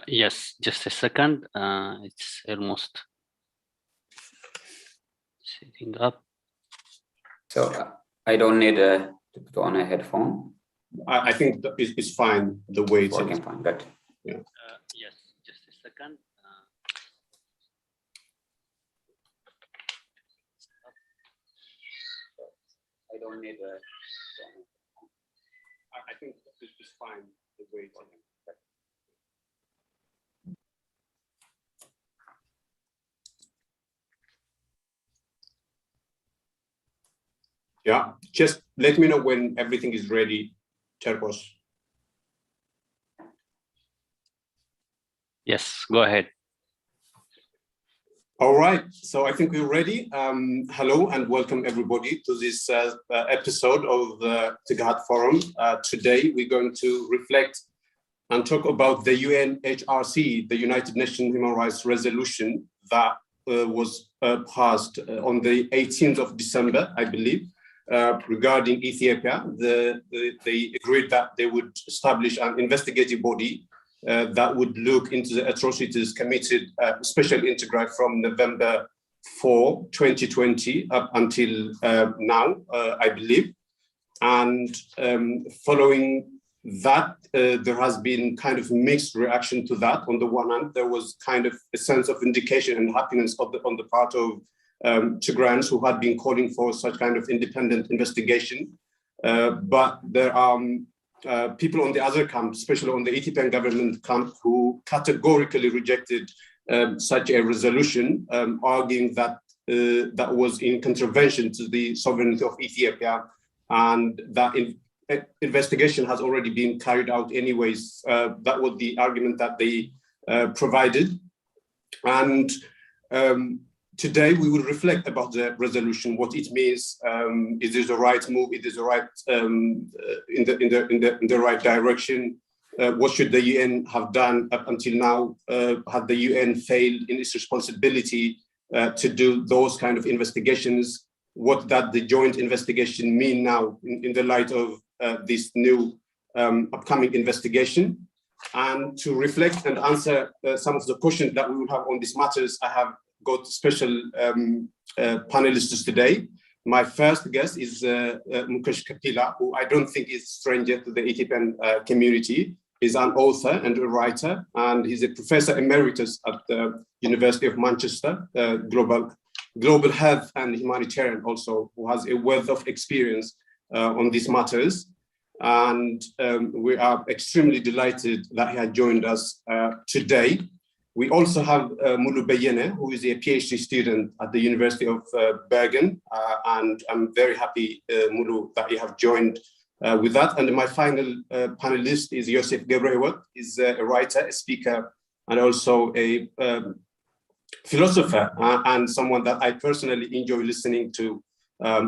Yes, just a second. It's almost setting up. So I don't need to put on a headphone. I think that it's fine the way it's working fine. Good. Yeah. Yes, just a second. I don't need a. I think it's fine the way it's Yeah, just let me know when everything is ready, Terpos. Yes, go ahead. All right, so I think we're ready. Hello and welcome everybody to this episode of the Tighat Forum. Today we're going to reflect and talk about the UNHRC, the United Nations Human Rights Resolution that was passed on the 18th of December, I believe, regarding Ethiopia. They agreed that they would establish an investigative body that would look into the atrocities committed, especially in Tigray from November 4, 2020 up until now, I believe. And following that, there has been kind of mixed reaction to that. On the one hand, there was kind of a sense of vindication and happiness on the part of Tigrayans who had been calling for such kind of independent investigation. But there are people on the other camp, especially on the Ethiopian government camp, who categorically rejected such a resolution, arguing that that was in contravention to the sovereignty of Ethiopia, and that investigation has already been carried out anyways. That was the argument that they provided. And today we will reflect about the resolution, what it means. Is this the right move? Is this the right in the right direction? What should the UN have done up until now? Had the UN failed in its responsibility to do those kind of investigations? What does the joint investigation mean now in the light of this new upcoming investigation? And to reflect and answer some of the questions that we will have on these matters, I have got special panelists today. My first guest is Mukesh Kapila, who I don't think is stranger to the Ethiopian community. He's an author and a writer, and he's a professor emeritus at the University of Manchester, global health and humanitarian also, who has a wealth of experience on these matters. And we are extremely delighted that he had joined us today. We also have Mulu Beyene, who is a PhD student at the University of Bergen. And I'm very happy, Mulu, that you have joined with that. And my final panelist is Yosef Gebrehewot. He's a writer, a speaker, and also a philosopher, and someone that I personally enjoy listening to.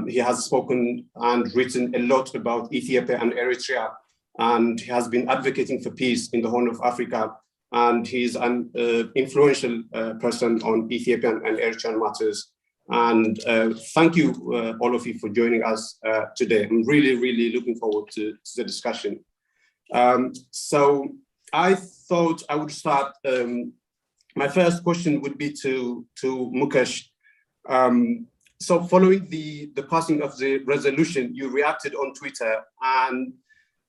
He has spoken and written a lot about Ethiopia and Eritrea, and he has been advocating for peace in the Horn of Africa. And he's an influential person on Ethiopian and Eritrean matters. And thank you, all of you, for joining us today. I'm really, really looking forward to the discussion. So I thought I would start. My first question would be to Mukesh. So following the passing of the resolution, you reacted on Twitter, and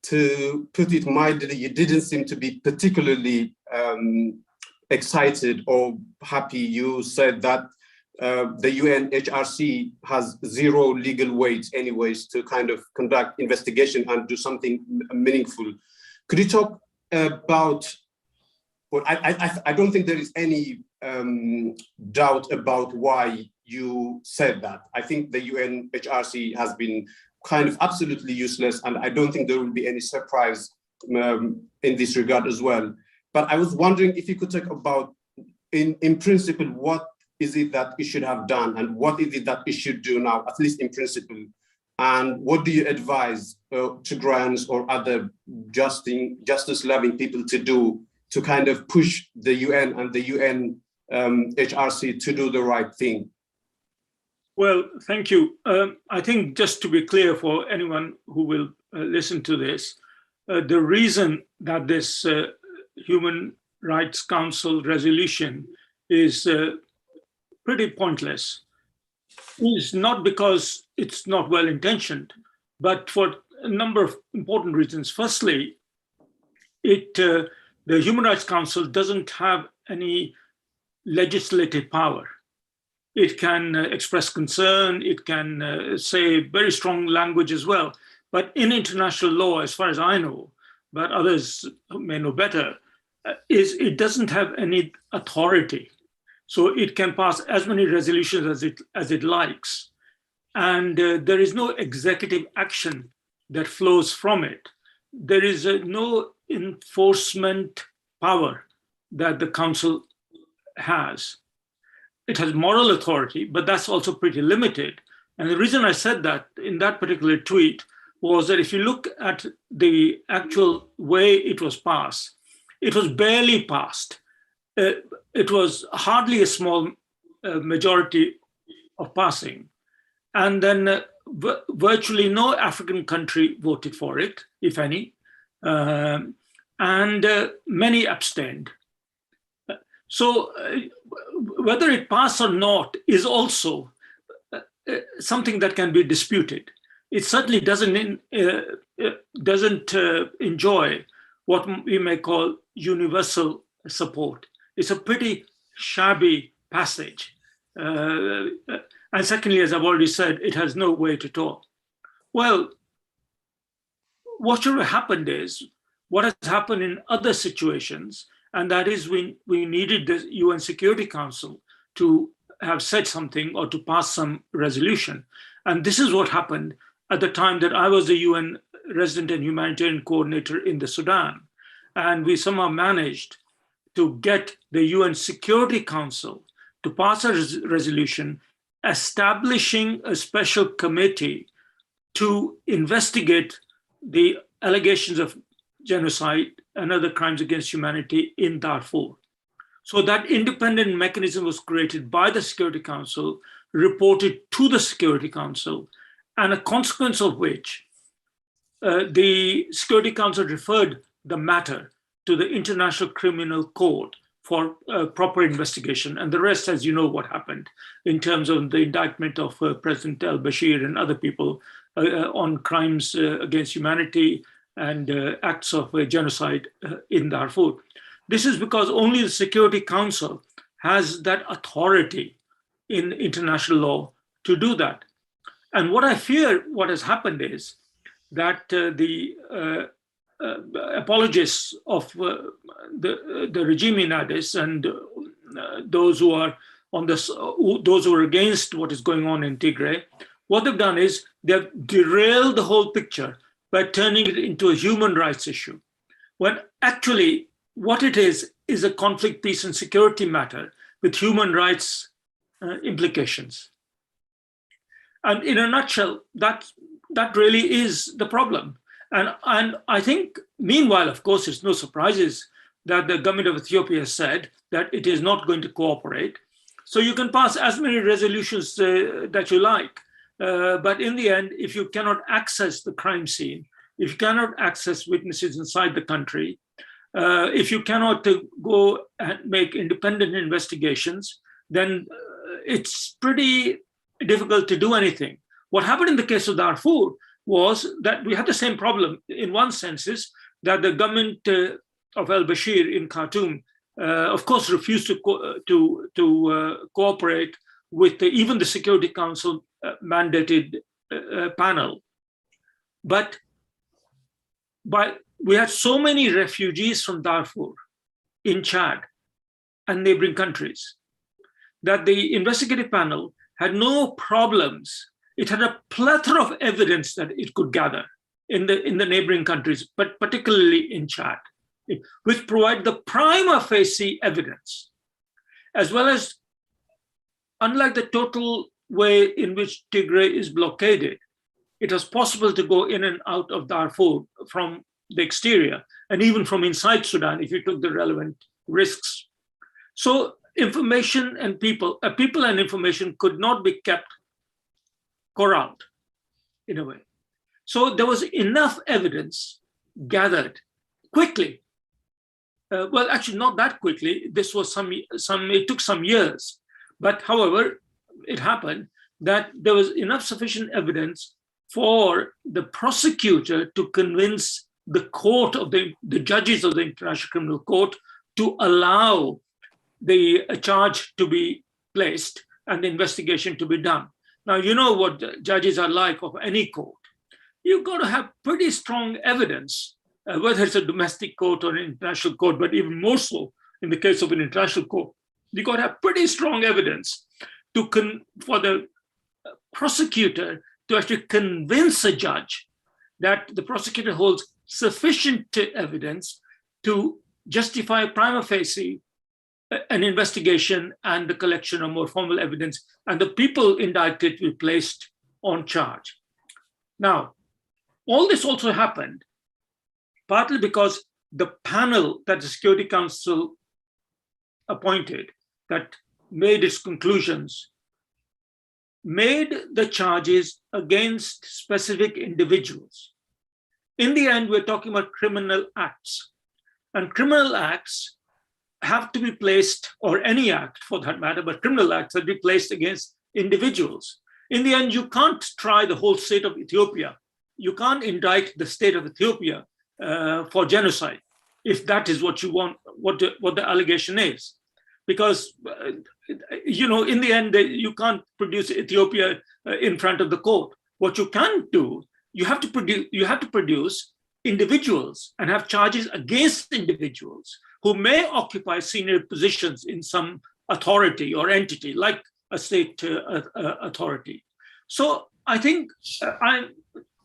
to put it mildly, you didn't seem to be particularly excited or happy. You said that the UNHRC has zero legal weight anyways to kind of conduct investigation and do something meaningful. Could you talk about, well, I don't think there is any doubt about why you said that. I think the UNHRC has been kind of absolutely useless, and I don't think there will be any surprise in this regard as well. But I was wondering if you could talk about, in principle, what is it that it should have done, and what is it that it should do now, at least in principle? And what do you advise Tigrayans or other justice-loving people to do to kind of push the UN and the UNHRC to do the right thing? Well, thank you. I think just to be clear for anyone who will listen to this, the reason that this human Rights Council resolution is pretty pointless. Is not because it's not well-intentioned, but for a number of important reasons. Firstly, the Human Rights Council doesn't have any legislative power. It can express concern, it can say very strong language as well. But in international law, as far as I know, but others may know better, it doesn't have any authority. So it can pass as many resolutions as it likes. And there is no executive action that flows from it. There is no enforcement power that the council has. It has moral authority, but that's also pretty limited. And the reason I said that in that particular tweet was that if you look at the actual way it was passed, it was barely passed. It was hardly a small majority of passing. And then virtually no African country voted for it, if any, and many abstained. So whether it passed or not is also something that can be disputed. It certainly doesn't enjoy what we may call universal support. It's a pretty shabby passage. And secondly, as I've already said, it has no weight at all. Well, what should have happened is what has happened in other situations, and that is we needed the UN Security Council to have said something or to pass some resolution. And this is what happened at the time that I was the UN Resident and Humanitarian Coordinator in the Sudan. And we somehow managed to get the UN Security Council to pass a resolution establishing a special committee to investigate the allegations of genocide and other crimes against humanity in Darfur. So that independent mechanism was created by the Security Council, reported to the Security Council, and a consequence of which the Security Council referred the matter to the International Criminal Court for proper investigation. And the rest, as you know, what happened in terms of the indictment of President al-Bashir and other people on crimes against humanity and acts of genocide in Darfur. This is because only the Security Council has that authority in international law to do that. And what I fear what has happened is that the apologists of the regime in Addis and those who are on this, those who are against what is going on in Tigray, what they've done is they've derailed the whole picture by turning it into a human rights issue, when actually what it is a conflict, peace, and security matter with human rights implications. And in a nutshell, that really is the problem. And I think, meanwhile, of course, it's no surprises that the government of Ethiopia has said that it is not going to cooperate. So you can pass as many resolutions that you like. But in the end, if you cannot access the crime scene, if you cannot access witnesses inside the country, if you cannot go and make independent investigations, then it's pretty difficult to do anything. What happened in the case of Darfur was that we had the same problem in one sense, is that the government of al-Bashir in Khartoum, of course, refused to cooperate with even the Security Council mandated panel. But we had so many refugees from Darfur in Chad and neighboring countries that the investigative panel had no problems. It had a plethora of evidence that it could gather in the neighboring countries, but particularly in Chad, which provide the prima facie evidence, as well as, unlike the total way in which Tigray is blockaded, it was possible to go in and out of Darfur from the exterior and even from inside Sudan if you took the relevant risks. So information and people and information could not be kept corralled in a way. So there was enough evidence gathered quickly well, actually not that quickly. This was it took some years. But however, it happened that there was enough sufficient evidence for the prosecutor to convince the court of the judges of the International Criminal Court to allow the charge to be placed and the investigation to be done. Now, you know what judges are like of any court. You've got to have pretty strong evidence, whether it's a domestic court or an international court, but even more so in the case of an international court. You've got to have pretty strong evidence for the prosecutor to actually convince a judge that the prosecutor holds sufficient evidence to justify prima facie an investigation and the collection of more formal evidence, and the people indicted will be placed on charge. Now, all this also happened partly because the panel that the Security Council appointed that made its conclusions made the charges against specific individuals. In the end, we're talking about criminal acts. And criminal acts have to be placed, or any act for that matter, but criminal acts have to be placed against individuals. In the end, you can't try the whole state of Ethiopia. You can't indict the state of Ethiopia for genocide, if that is what you want, what the allegation is. Because, in the end, you can't produce Ethiopia in front of the court. What you can do, you have to produce individuals and have charges against individuals who may occupy senior positions in some authority or entity, like a state authority. So I think I'm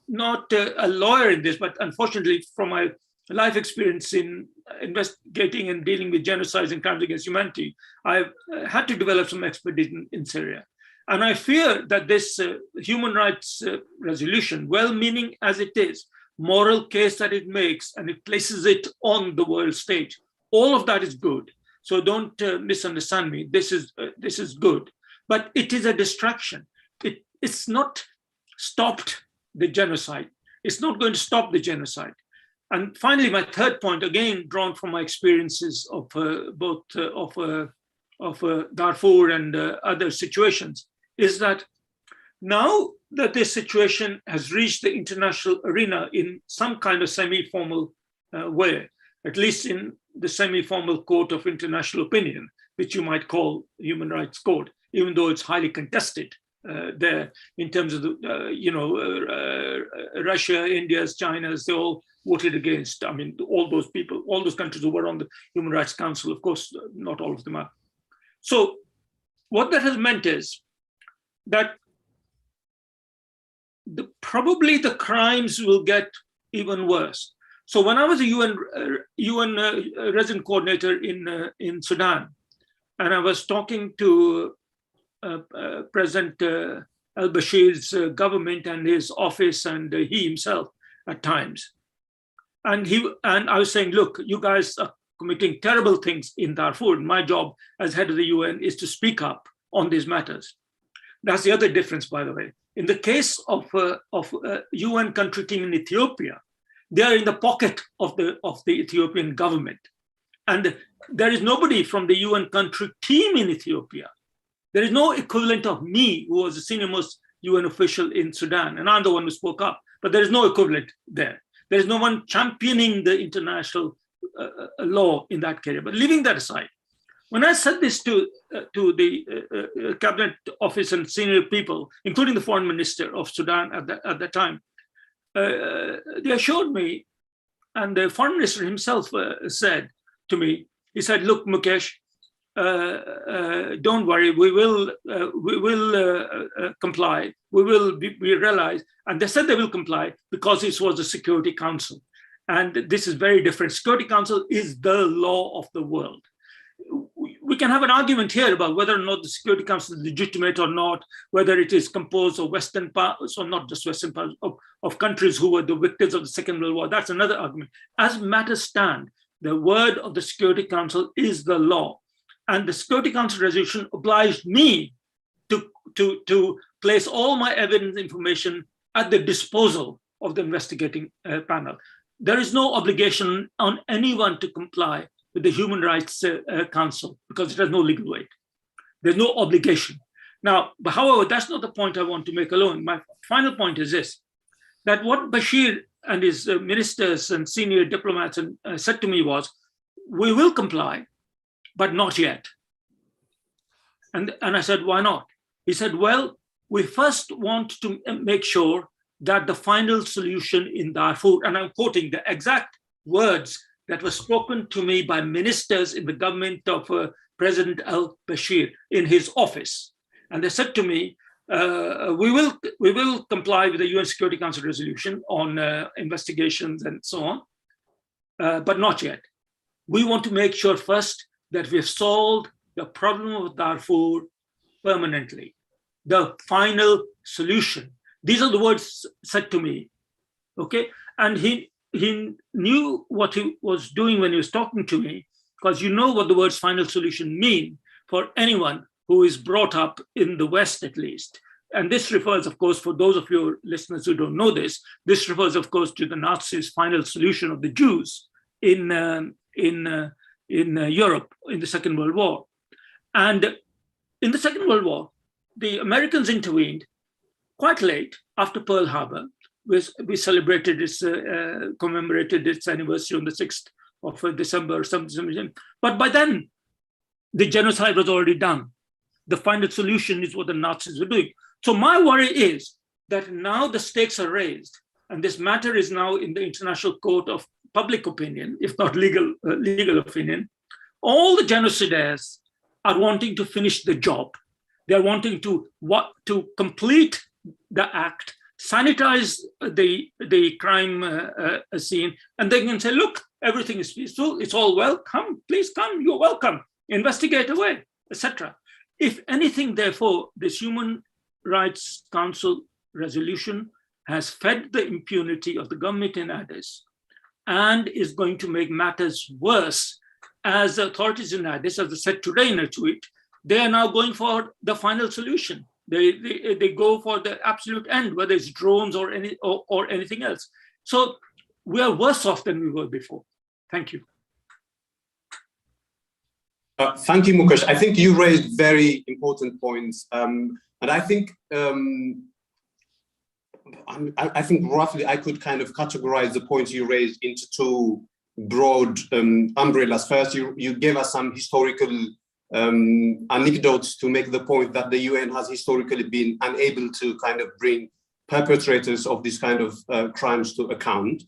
not a lawyer in this, but unfortunately, from my life experience in investigating and dealing with genocides and crimes against humanity, I've had to develop some expertise in Syria. And I fear that this human rights resolution, well-meaning as it is, moral case that it makes, and it places it on the world stage, all of that is good. So don't misunderstand me. This is good, but it is a distraction. It's not stopped the genocide. It's not going to stop the genocide. And finally, my third point, again drawn from my experiences of both Darfur and other situations, is that now that this situation has reached the international arena in some kind of semi-formal way, at least in the semi-formal court of international opinion, which you might call human rights court, even though it's highly contested there in terms of Russia, India's, China's, they all voted against. I mean, all those people, all those countries who were on the Human Rights Council, of course, not all of them are. So what that has meant is that probably the crimes will get even worse. So when I was a UN resident coordinator in Sudan, and I was talking to President al-Bashir's government and his office and he himself at times, and I was saying, look, you guys are committing terrible things in Darfur. My job as head of the UN is to speak up on these matters. That's the other difference, by the way. In the case of UN country team in Ethiopia, they are in the pocket of the Ethiopian government. And there is nobody from the UN country team in Ethiopia. There is no equivalent of me, who was the senior most UN official in Sudan, and I'm the one who spoke up, but there is no equivalent there. There is no one championing the international law in that area. But leaving that aside, when I said this to the cabinet office and senior people, including the foreign minister of Sudan at that time, they assured me, and the foreign minister himself said to me, he said, look, Mukesh, don't worry, we will comply. We realize, and they said they will comply because this was the Security Council. And this is very different. Security Council is the law of the world. We can have an argument here about whether or not the Security Council is legitimate or not, whether it is composed of Western powers, or not just Western powers, of countries who were the victims of the Second World War. That's another argument. As matters stand, the word of the Security Council is the law. And the Security Council resolution obliged me to place all my evidence information at the disposal of the investigating panel. There is no obligation on anyone to comply with the Human Rights Council because it has no legal weight. There's no obligation. Now, but however, that's not the point I want to make alone. My final point is this, that what Bashir and his ministers and senior diplomats said to me was, we will comply, but not yet. And I said, why not? He said, well, we first want to make sure that the final solution in Darfur, and I'm quoting the exact words that were spoken to me by ministers in the government of President al-Bashir in his office. And they said to me, we will comply with the UN Security Council resolution on investigations and so on, but not yet. We want to make sure first that we've solved the problem of Darfur permanently, the final solution. These are the words said to me, okay? And he knew what he was doing when he was talking to me, because you know what the words final solution mean for anyone who is brought up in the West, at least. And this refers, of course, for those of your listeners who don't know this refers, of course, to the Nazis' final solution of the Jews in Europe in the Second World War. And in the Second World War, the Americans intervened quite late after Pearl Harbor. We celebrated its, commemorated its anniversary on the 6th of December or something. But by then, the genocide was already done. The final solution is what the Nazis were doing. So my worry is that now the stakes are raised, and this matter is now in the International Court of Public Opinion, if not legal opinion. All the genocidaires are wanting to finish the job. They're wanting to complete the act, sanitize the crime scene, and they can say, look, everything is peaceful, it's all well, come, please come, you're welcome, investigate away, etc. If anything, therefore, this Human Rights Council resolution has fed the impunity of the government in Addis and is going to make matters worse, as the authorities in Addis, as I said today in a tweet, they are now going for the final solution. They go for the absolute end, whether it's drones or anything else. So we are worse off than we were before. Thank you. Thank you, Mukesh. I think you raised very important points, and I think I think roughly I could kind of categorize the points you raised into two broad umbrellas. First, you gave us some historical anecdotes to make the point that the UN has historically been unable to kind of bring perpetrators of this kind of crimes to account.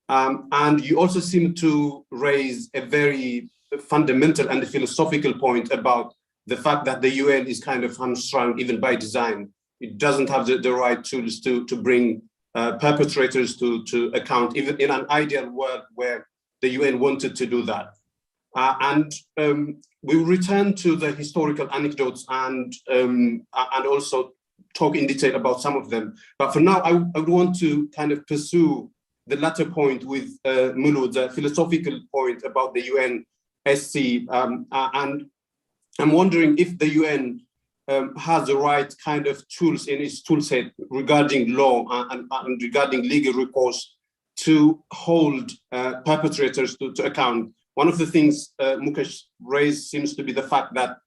And you also seem to raise a very fundamental and philosophical point about the fact that the UN is kind of hamstrung even by design. It doesn't have the right tools to bring perpetrators to account, even in an ideal world where the UN wanted to do that. And we'll return to the historical anecdotes and also talk in detail about some of them. But for now, I would want to kind of pursue the latter point with Mulu, the philosophical point about the UNSC. And I'm wondering if the UN has the right kind of tools in its toolset regarding law and regarding legal recourse to hold perpetrators to account. One of the things Mukesh raised seems to be the fact that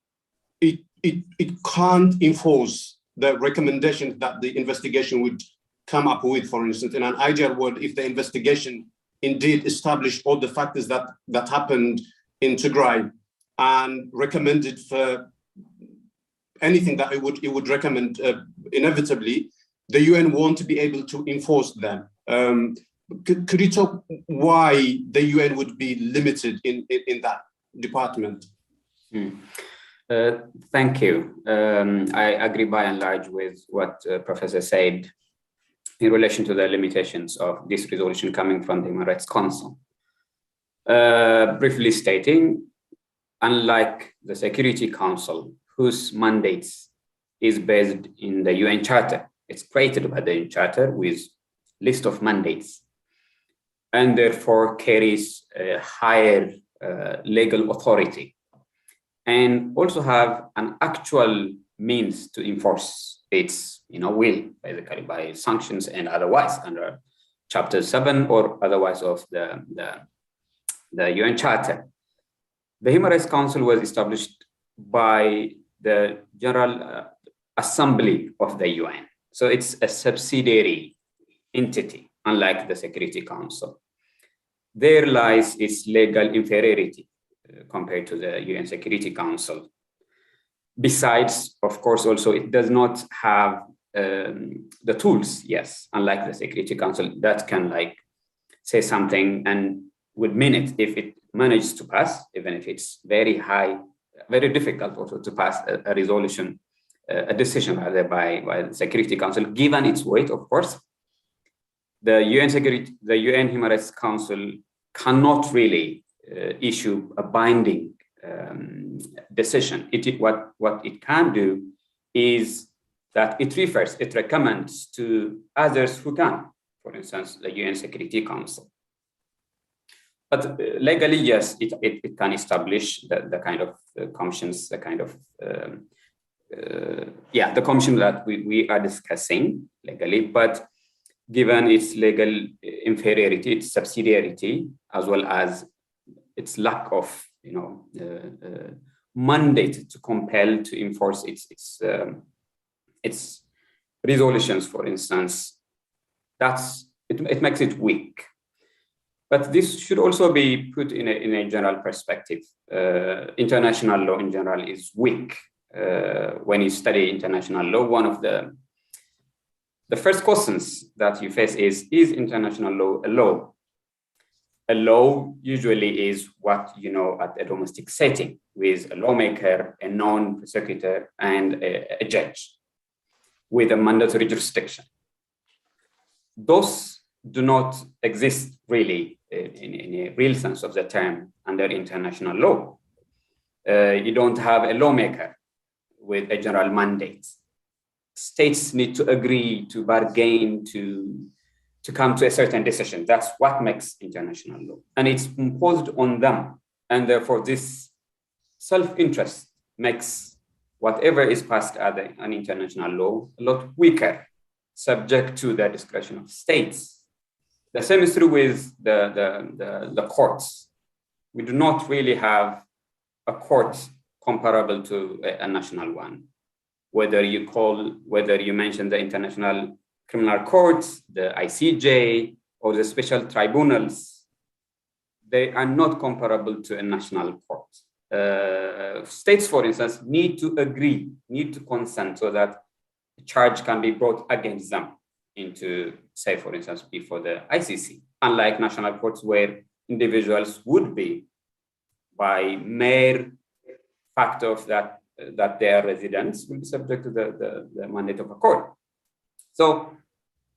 it can't enforce the recommendations that the investigation would come up with. For instance, in an ideal world, if the investigation indeed established all the factors that happened in Tigray and recommended for anything that it would recommend, inevitably, the UN won't be able to enforce them. Could you talk why the UN would be limited in that department? Thank you. I agree by and large with what Professor said in relation to the limitations of this resolution coming from the Human Rights Council. Briefly stating, unlike the Security Council, whose mandates is based in the UN Charter, it's created by the UN Charter with list of mandates, and therefore carries a higher legal authority, and also have an actual means to enforce its will, basically by sanctions and otherwise under Chapter 7 or otherwise of the UN Charter. The Human Rights Council was established by the General Assembly of the UN. So it's a subsidiary entity, unlike the Security Council. There lies its legal inferiority compared to the UN Security Council. Besides, of course, also it does not have the tools, yes, unlike the Security Council, that can like say something and would mean it if it manages to pass, even if it's very high, very difficult also to pass a resolution, a decision rather by the Security Council, given its weight, of course. The UN Human Rights Council cannot really issue a binding decision. What it can do is that it recommends to others who can, for instance, the UN Security Council. But legally, yes, it can establish the kind of commissions, the kind of, the commission that we are discussing legally, but given its legal inferiority, its subsidiarity, as well as its lack of, mandate to compel to enforce its resolutions, for instance, it makes it weak. But this should also be put in a general perspective. International law in general is weak. When you study international law, one of the first questions that you face is international law a law? A law usually is what you know at a domestic setting with a lawmaker, a non-prosecutor, and a judge with a mandatory jurisdiction. Those do not exist really in a real sense of the term under international law. You don't have a lawmaker with a general mandate. States need to agree, to bargain, to come to a certain decision. That's what makes international law. And it's imposed on them. And therefore, this self-interest makes whatever is passed as an international law a lot weaker, subject to the discretion of states. The same is true with the courts. We do not really have a court comparable to a national one. Whether you mention the International Criminal Courts, the ICJ, or the special tribunals, they are not comparable to a national court. States, for instance, need to agree, need to consent so that a charge can be brought against them into, say, for instance, before the ICC, unlike national courts where individuals would be, by mere fact of that their residents will be subject to the mandate of a court. So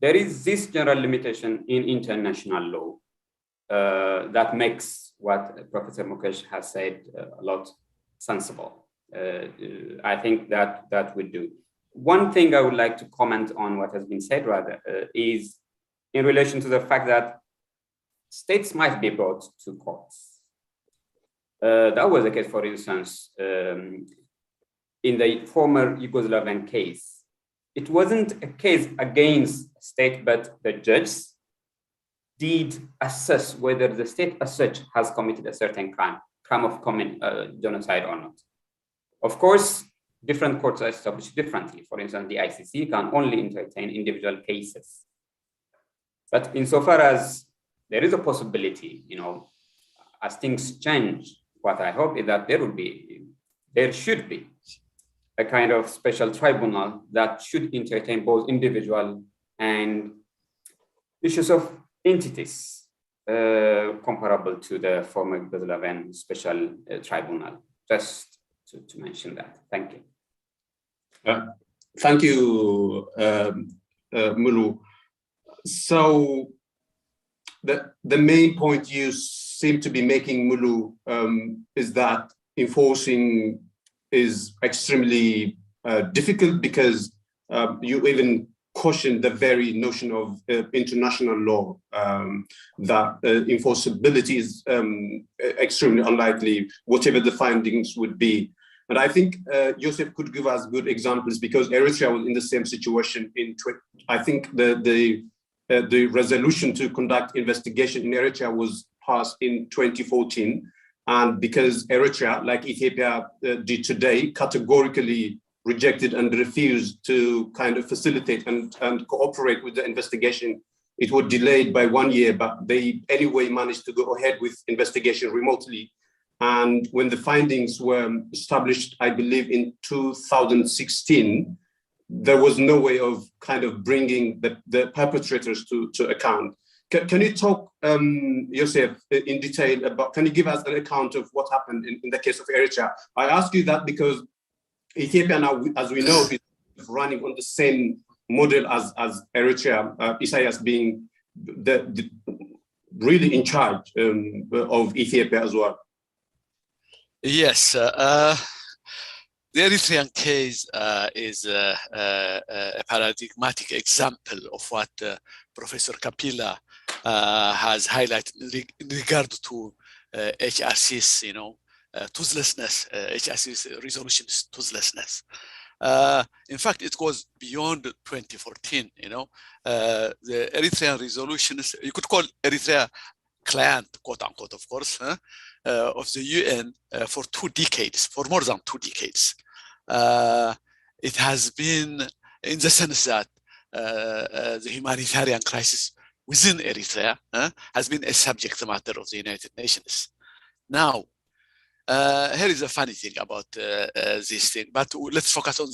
there is this general limitation in international law that makes what Professor Mukesh has said a lot sensible. I think that would do. One thing I would like to comment on what has been said rather is in relation to the fact that states might be brought to courts. That was the case, for instance, in the former Yugoslavian case. It wasn't a case against a state, but the judges did assess whether the state as such has committed a certain crime of genocide or not. Of course, different courts are established differently. For instance, the ICC can only entertain individual cases. But insofar as there is a possibility, as things change, what I hope is that there should be a kind of special tribunal that should entertain both individual and issues of entities comparable to the former Yugoslavian special tribunal. Just to mention that. Thank you. Thank you, Mulu. So the main point you seem to be making, Mulu, is that enforcing is extremely difficult because you even caution the very notion of international law, that enforceability is extremely unlikely, whatever the findings would be. And I think Joseph could give us good examples because Eritrea was in the same situation I think the resolution to conduct investigation in Eritrea was passed in 2014. And because Eritrea, like Ethiopia did today, categorically rejected and refused to kind of facilitate and cooperate with the investigation, it was delayed by 1 year, but they anyway managed to go ahead with investigation remotely. And when the findings were established, I believe in 2016, there was no way of kind of bringing the perpetrators to account. Can you talk, Yosef, in detail about, can you give us an account of what happened in the case of Eritrea? I ask you that because Ethiopia now, as we know, is running on the same model as Eritrea, Isaias being the really in charge of Ethiopia as well. Yes, the Eritrean case is a paradigmatic example of what Professor Kapila has highlighted in regard to HRC's, toothlessness, HRC's resolution's toothlessness. In fact, it goes beyond 2014. The Eritrean resolutions, you could call Eritrea client, quote unquote, of course, of the UN for 2 decades, for more than 2 decades. It has been, in the sense that the humanitarian crisis within Eritrea has been a subject matter of the United Nations. Now, here is a funny thing about this thing, but let's focus on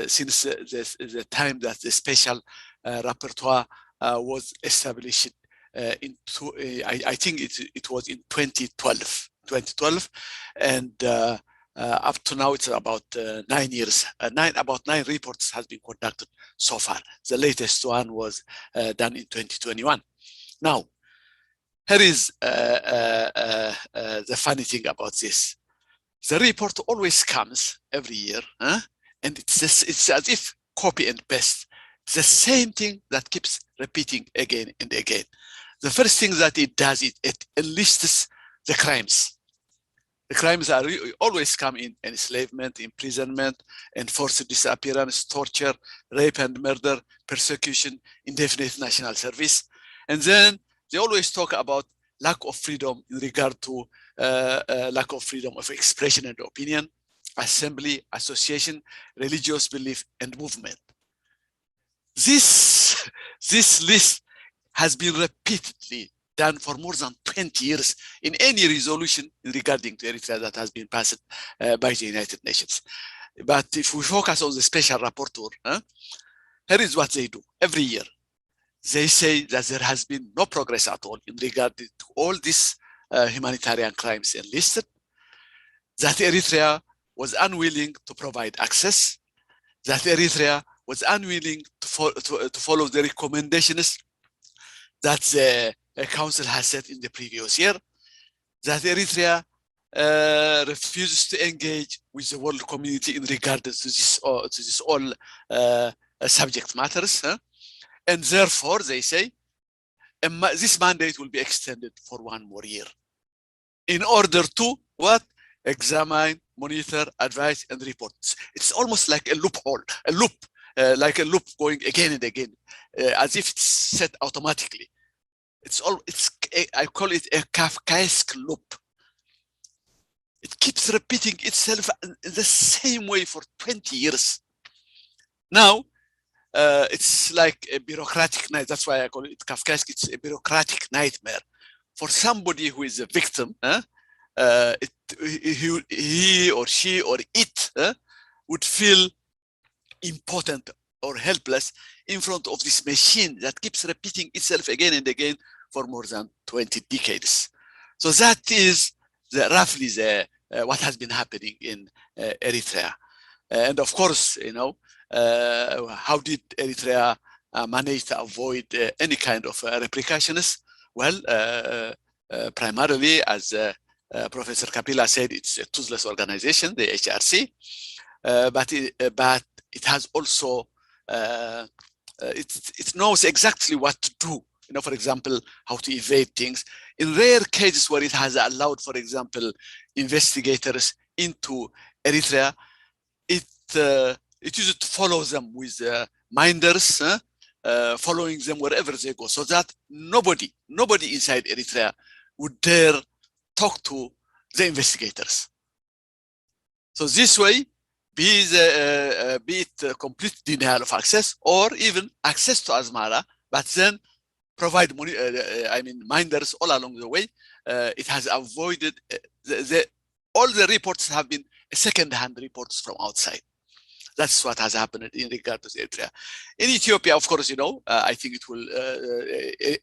since the time that the special rapporteur was established I think it was in 2012, and up to now it's about 9 years. About 9 reports has been conducted so far. The latest one was done in 2021. Now, here is the funny thing about this. The report always comes every year, and it's as if copy and paste. The same thing that keeps repeating again and again. The first thing that it does, it enlists the crimes. The crimes are always come in enslavement, imprisonment, enforced disappearance, torture, rape and murder, persecution, indefinite national service. And then they always talk about lack of freedom in regard to lack of freedom of expression and opinion, assembly, association, religious belief, and movement. This list has been repeatedly done for more than 20 years in any resolution regarding to Eritrea that has been passed by the United Nations. But if we focus on the special rapporteur, here is what they do every year. They say that there has been no progress at all in regard to all these humanitarian crimes enlisted, that Eritrea was unwilling to provide access, that Eritrea was unwilling to follow the recommendations that the council has set in the previous year, that Eritrea refuses to engage with the world community in regard to this all subject matters, and therefore they say this mandate will be extended for 1 more year in order to what? Examine, monitor, advise, and report. It's almost like a loophole, like a loop going again and again, as if it's set automatically. I call it a Kafkaesque loop. It keeps repeating itself in the same way for 20 years. Now, it's like a bureaucratic night. That's why I call it Kafkaesque. It's a bureaucratic nightmare for somebody who is a victim. He or she or it would feel impotent or helpless in front of this machine that keeps repeating itself again and again for more than 20 decades. So that is roughly what has been happening in Eritrea. And of course, how did Eritrea manage to avoid any kind of repercussions? Well, primarily, as Professor Kapila said, it's a toothless organization, the HRC, but it has also, it knows exactly what to do. For example, how to evade things. In rare cases where it has allowed, for example, investigators into Eritrea, it used to follow them with minders, following them wherever they go, so that nobody inside Eritrea would dare talk to the investigators. So this way, be it complete denial of access or even access to Asmara, but then provide minders all along the way. It has avoided all the reports have been second-hand reports from outside. That's what has happened in regard to Eritrea. In Ethiopia, of course, I think it will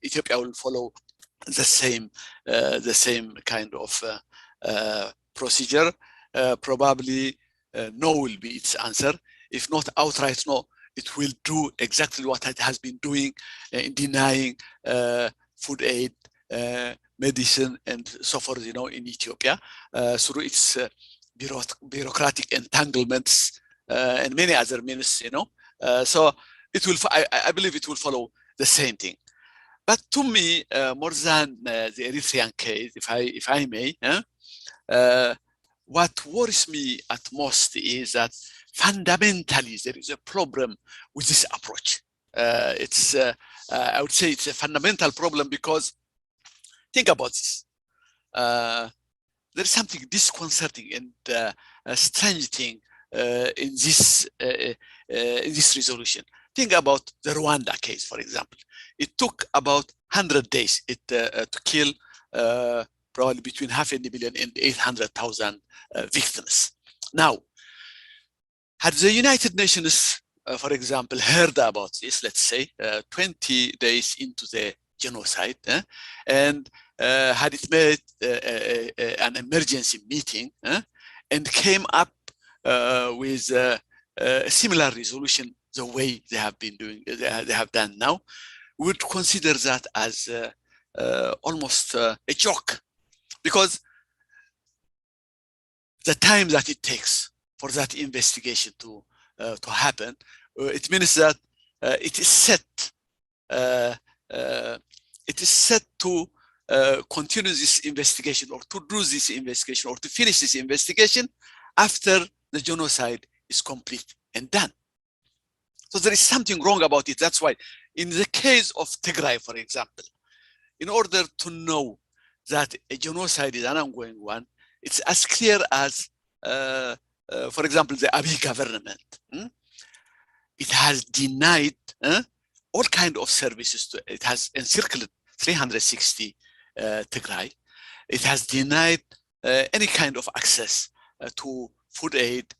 Ethiopia will follow the same kind of procedure. Probably no will be its answer. If not outright no, it will do exactly what it has been doing in denying food aid, medicine, and so forth, in Ethiopia through its bureaucratic entanglements and many other means, so it will. I believe it will follow the same thing. But to me, more than the Eritrean case, if I may, what worries me at most is that fundamentally there is a problem with this approach. It's I would say it's a fundamental problem because think about this. There is something disconcerting and strange thing in this resolution. Think about the Rwanda case, for example. It took about 100 days to kill probably between 500,000 and 800,000 victims. Now, had the United Nations, for example, heard about this, let's say 20 days into the genocide, and had it made an emergency meeting and came up with a similar resolution the way they have been doing, they have done now, would consider that as almost a joke, because the time that it takes for that investigation to happen, it means that it is set to continue this investigation or to do this investigation or to finish this investigation after the genocide is complete and done. So there is something wrong about it. That's why in the case of Tigray, for example, in order to know that a genocide is an ongoing one, it's as clear as, for example, the Abiy government. It has denied all kinds of services. It has encircled 360 Tigray. It has denied any kind of access to food aid,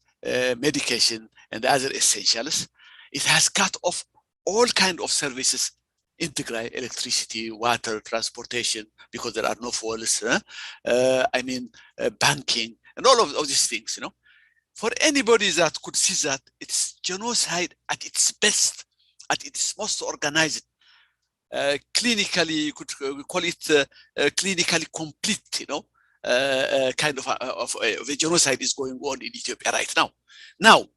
medication, and other essentials. It has cut off all kinds of services in Tigray: electricity, water, transportation, because there are no fuels. Banking, and all of these things. For anybody that could see that, it's genocide at its best, at its most organized. Clinically, you could call it clinically complete, kind of a genocide is going on in Ethiopia right now. Now,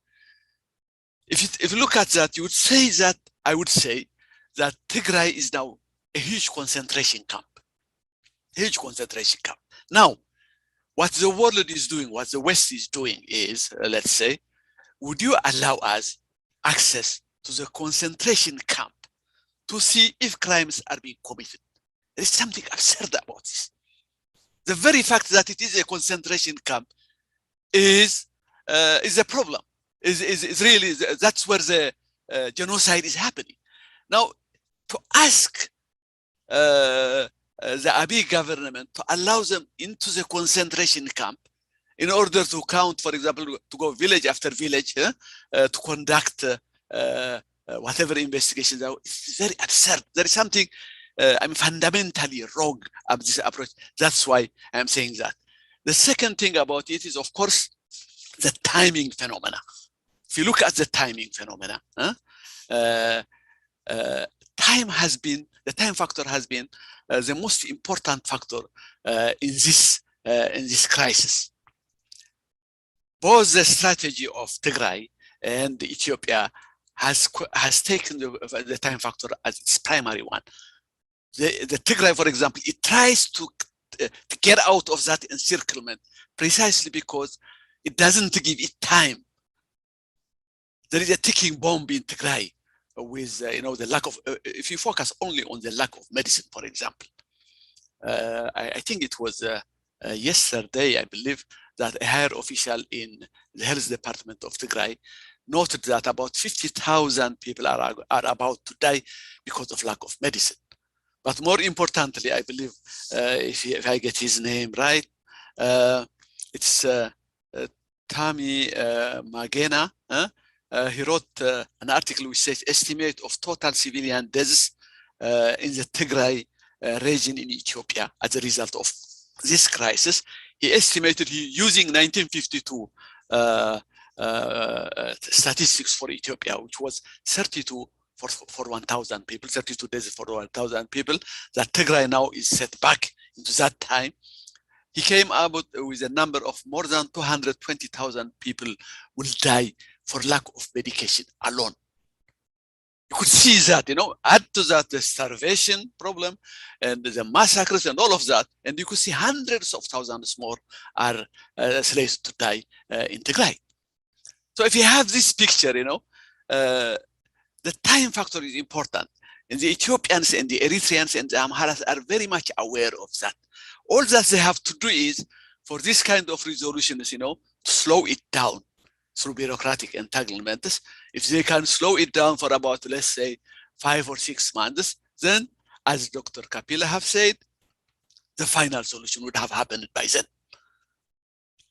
if you look at that, you would say that, I would say that Tigray is now a huge concentration camp. Huge concentration camp. Now, what the world is doing, what the West is doing is, let's say, would you allow us access to the concentration camp to see if crimes are being committed? There is something absurd about this. The very fact that it is a concentration camp is a problem. Is really, that's where the genocide is happening. Now, to ask the Abiy government to allow them into the concentration camp in order to count, for example, to go village after village to conduct whatever investigations, it's very absurd. There is something fundamentally wrong about this approach. That's why I'm saying that. The second thing about it is, of course, the timing phenomena. If you look at the timing phenomena, the time factor has been the most important factor in this crisis. Both the strategy of Tigray and Ethiopia has taken the time factor as its primary one. The Tigray, for example, it tries to get out of that encirclement precisely because it doesn't give it time. There is a ticking bomb in Tigray with the lack of. If you focus only on the lack of medicine, for example, I think it was yesterday, I believe, that a higher official in the health department of Tigray noted that about 50,000 people are about to die because of lack of medicine. But more importantly, I believe, if I get his name right, it's Tami Magena. He wrote an article which says estimate of total civilian deaths in the Tigray region in Ethiopia as a result of this crisis. He estimated using 1952 statistics for Ethiopia, which was 32 for 1,000 people, 32 days for 1,000 people, that Tigray now is set back into that time. He came up with a number of more than 220,000 people will die for lack of medication alone. You could see that, add to that the starvation problem and the massacres and all of that, and you could see hundreds of thousands more are slaves to die in Tigray. So if you have this picture, the time factor is important. And the Ethiopians and the Eritreans and the Amharas are very much aware of that. All that they have to do is, for this kind of resolutions, slow it down through bureaucratic entanglements. If they can slow it down for about, let's say, 5 or 6 months, then, as Dr. Kapila have said, the final solution would have happened by then.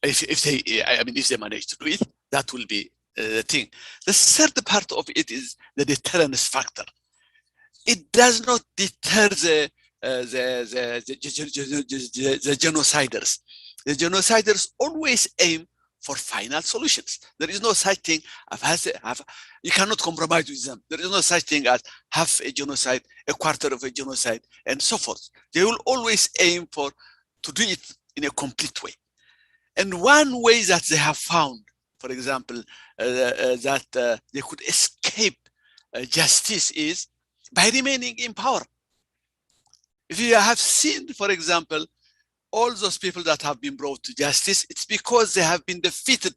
If they manage to do it, that will be the thing. The third part of it is the deterrence factor. It does not deter the genociders. The genociders always aim for final solutions. There is no such thing as you cannot compromise with them. There is no such thing as half a genocide, a quarter of a genocide, and so forth. They will always aim to do it in a complete way. And one way that they have found, for example, that they could escape justice is by remaining in power. If you have seen, for example, all those people that have been brought to justice, it's because they have been defeated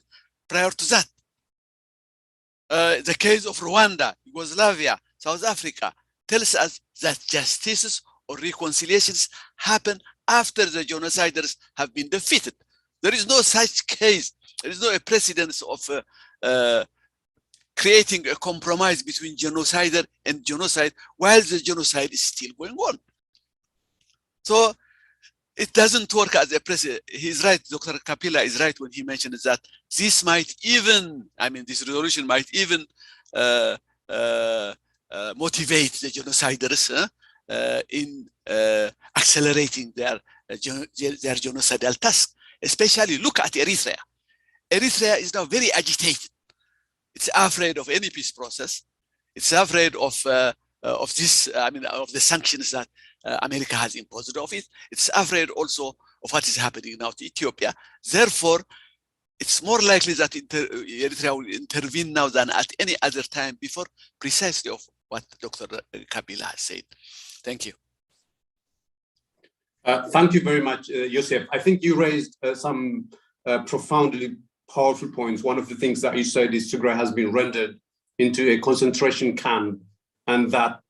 prior to that. The case of Rwanda, Yugoslavia, South Africa tells us that justices or reconciliations happen after the genociders have been defeated. There is no such case. There is no a precedence of creating a compromise between genocider and genocide while the genocide is still going on. So it doesn't work as a precedent. He's right, Dr. Kapila is right when he mentions that this might even, this resolution might even motivate the genociders in accelerating their genocidal task. Especially look at Eritrea. Eritrea is now very agitated. It's afraid of any peace process. It's afraid of this, of the sanctions that America has imposed of it. It's afraid also of what is happening now to Ethiopia. Therefore, it's more likely that Eritrea will intervene now than at any other time before, precisely of what Dr. Kapila has said. Thank you. Thank you very much, Yosef. I think you raised some profoundly powerful points. One of the things that you said is Tigray has been rendered into a concentration camp, and that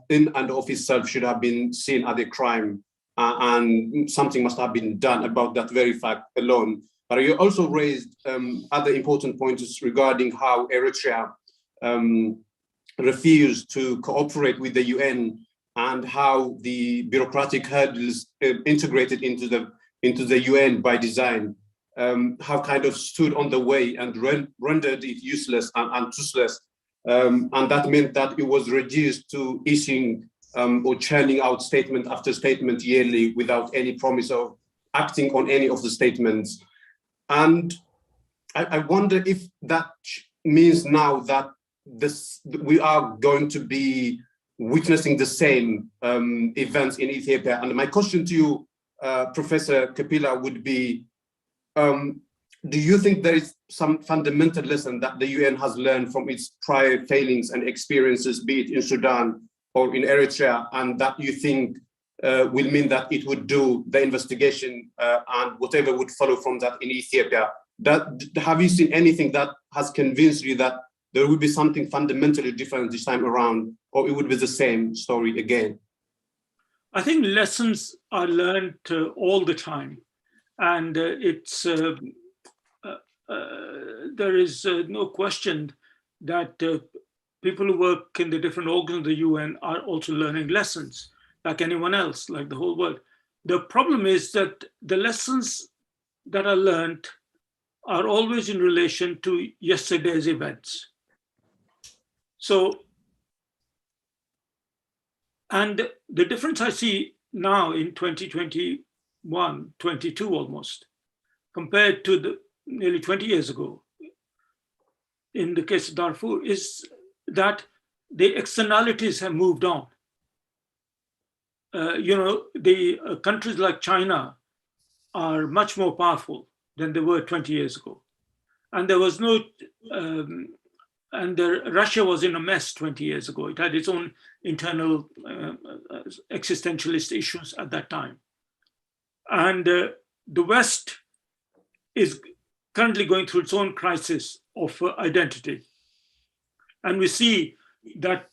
in and of itself should have been seen as a crime, and something must have been done about that very fact alone. But you also raised other important points regarding how Eritrea refused to cooperate with the UN, and how the bureaucratic hurdles integrated into the UN by design have kind of stood on the way and rendered it useless and toothless. And that meant that it was reduced to issuing or churning out statement after statement yearly without any promise of acting on any of the statements. And I wonder if that means now that we are going to be witnessing the same events in Ethiopia. And my question to you, Professor Kapila, would be, do you think there is some fundamental lesson that the UN has learned from its prior failings and experiences, be it in Sudan or in Eritrea, and that you think will mean that it would do the investigation and whatever would follow from that in Ethiopia? Have you seen anything that has convinced you that there will be something fundamentally different this time around, or it would be the same story again? I think lessons are learned all the time. And there is no question that people who work in the different organs of the UN are also learning lessons, like anyone else, like the whole world. The problem is that the lessons that are learned are always in relation to yesterday's events. So, and the difference I see now in 2021, 22 almost, compared to the nearly 20 years ago, in the case of Darfur, is that the externalities have moved on. The countries like China are much more powerful than they were 20 years ago. And there was no, Russia was in a mess 20 years ago. It had its own internal existentialist issues at that time. And the West is currently going through its own crisis of identity. And we see that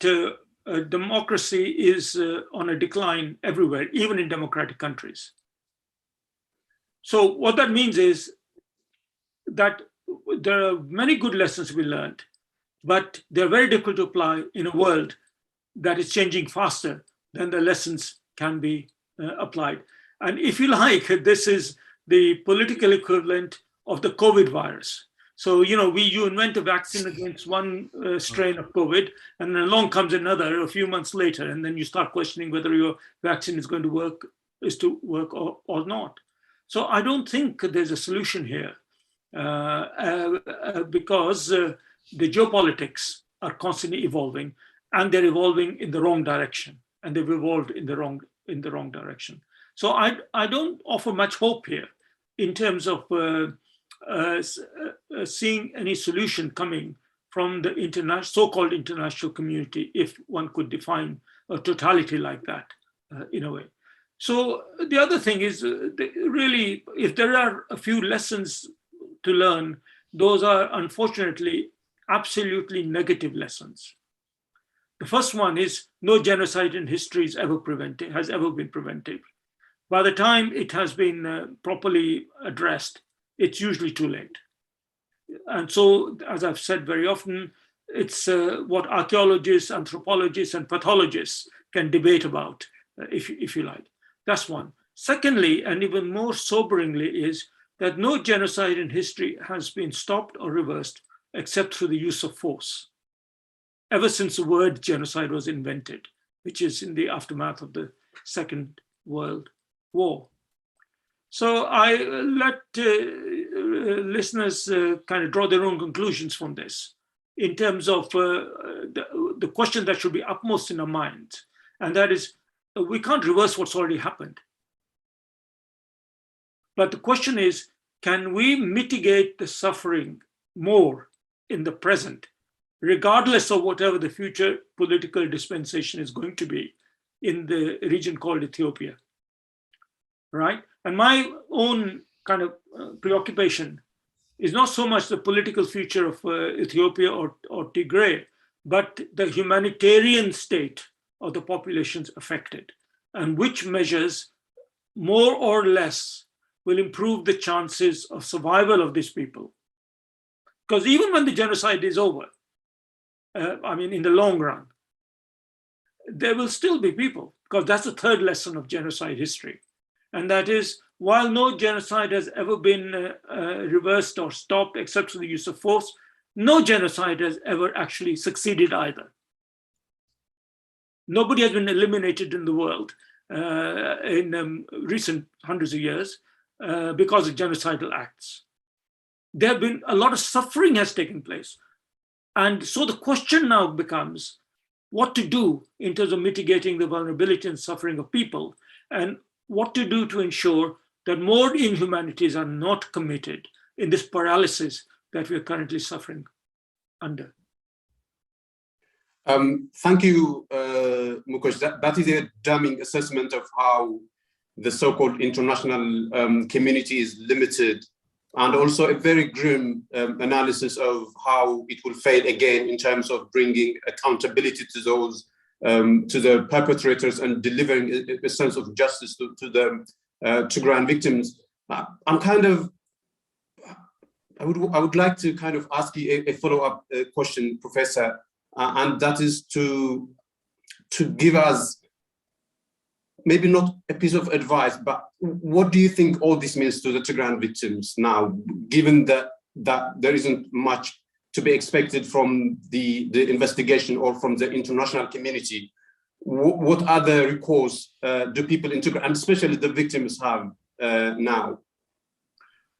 democracy is on a decline everywhere, even in democratic countries. So what that means is that there are many good lessons we learned, but they're very difficult to apply in a world that is changing faster than the lessons can be applied. And if you like, this is the political equivalent of the COVID virus. So, you invent a vaccine against one strain of COVID, and then along comes another a few months later, and then you start questioning whether your vaccine is going to work, or not. So I don't think there's a solution here because the geopolitics are constantly evolving, and they're evolving in the wrong direction, and they've evolved in the wrong direction. So I don't offer much hope here in terms of seeing any solution coming from the so-called international community, if one could define a totality like that in a way. So the other thing is really, if there are a few lessons to learn, those are unfortunately absolutely negative lessons. The first one is no genocide in history has ever been prevented. By the time it has been properly addressed, it's usually too late. And so, as I've said very often, it's what archaeologists, anthropologists, and pathologists can debate about, if you like. That's one. Secondly, and even more soberingly, is that no genocide in history has been stopped or reversed except through the use of force, ever since the word genocide was invented, which is in the aftermath of the Second World War. So I let listeners kind of draw their own conclusions from this in terms of the question that should be upmost in our minds, and that is, we can't reverse what's already happened. But the question is, can we mitigate the suffering more in the present, regardless of whatever the future political dispensation is going to be in the region called Ethiopia, right? And my own kind of preoccupation is not so much the political future of Ethiopia or Tigray, but the humanitarian state of the populations affected, and which measures more or less will improve the chances of survival of these people. Because even when the genocide is over, in the long run, there will still be people, because that's the third lesson of genocide history. And that is, while no genocide has ever been reversed or stopped except through the use of force, no genocide has ever actually succeeded either. Nobody has been eliminated in the world in recent hundreds of years because of genocidal acts. There have been a lot of suffering has taken place. And so the question now becomes what to do in terms of mitigating the vulnerability and suffering of people, and what to do to ensure that more inhumanities are not committed in this paralysis that we are currently suffering under. Thank you, Mukesh. That is a damning assessment of how the so-called international community is limited, and also a very grim analysis of how it will fail again in terms of bringing accountability to those, to the perpetrators, and delivering a sense of justice to the Tigrayan victims. I'm kind of, I would like to kind of ask you a follow-up question, Professor, and that is to give us maybe not a piece of advice, but what do you think all this means to the Tigrayan victims now, given that there isn't much to be expected from the investigation or from the international community? What other recourse do people in Tigray, and especially the victims, have now?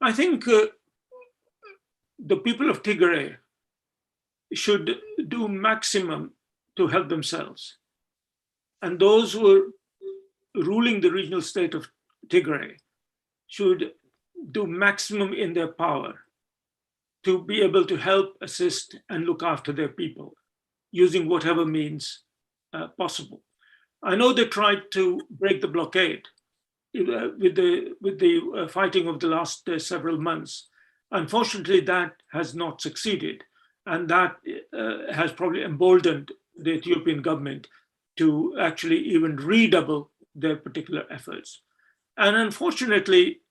I think the people of Tigray should do maximum to help themselves. And those who are ruling the regional state of Tigray should do maximum in their power to be able to help, assist, and look after their people using whatever means possible. I know they tried to break the blockade with the fighting of the last several months. Unfortunately, that has not succeeded, and that has probably emboldened the Ethiopian government to actually even redouble their particular efforts. And unfortunately,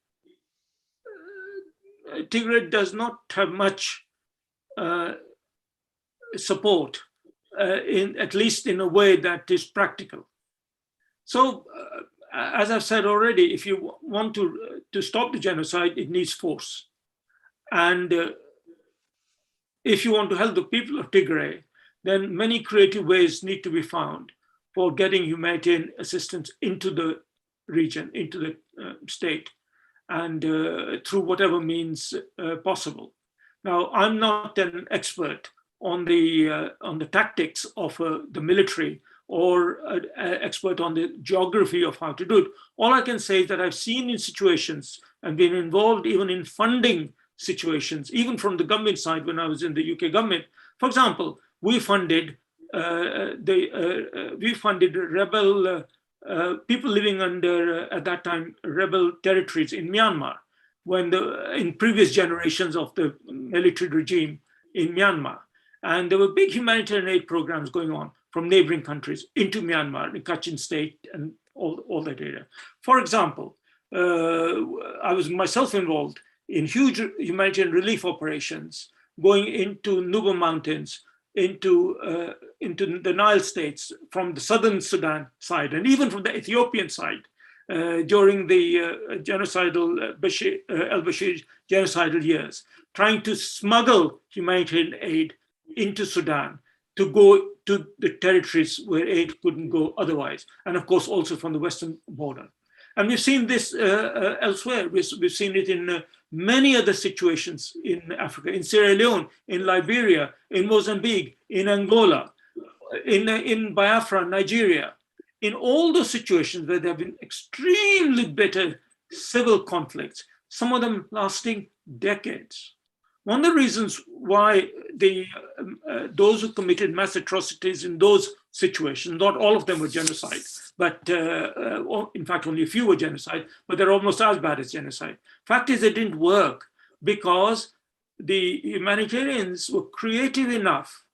Tigray does not have much support, at least in a way that is practical. So, as I've said already, if you want to stop the genocide, it needs force. And if you want to help the people of Tigray, then many creative ways need to be found for getting humanitarian assistance into the region, into the state, and through whatever means possible. Now, I'm not an expert on the tactics of the military or an expert on the geography of how to do it. All I can say is that I've seen in situations and been involved even in funding situations, even from the government side when I was in the UK government. For example, we funded rebel people living under, at that time, rebel territories in Myanmar, when in previous generations of the military regime in Myanmar. And there were big humanitarian aid programs going on from neighboring countries into Myanmar, the Kachin state, and all that area. For example, I was myself involved in huge humanitarian relief operations going into Nuba Mountains, into the Nile states from the southern Sudan side, and even from the Ethiopian side during the genocidal al-Bashir genocidal years, trying to smuggle humanitarian aid into Sudan to go to the territories where aid couldn't go otherwise, and of course also from the western border. And we've seen this elsewhere. We've seen it in many other situations in Africa, in Sierra Leone, in Liberia, in Mozambique, in Angola, in Biafra, Nigeria. In all those situations where there have been extremely bitter civil conflicts, some of them lasting decades. One of the reasons why those who committed mass atrocities in those situations, not all of them were genocide, but in fact only a few were genocide, but they're almost as bad as genocide. Fact is, it didn't work because the humanitarians were creative enough,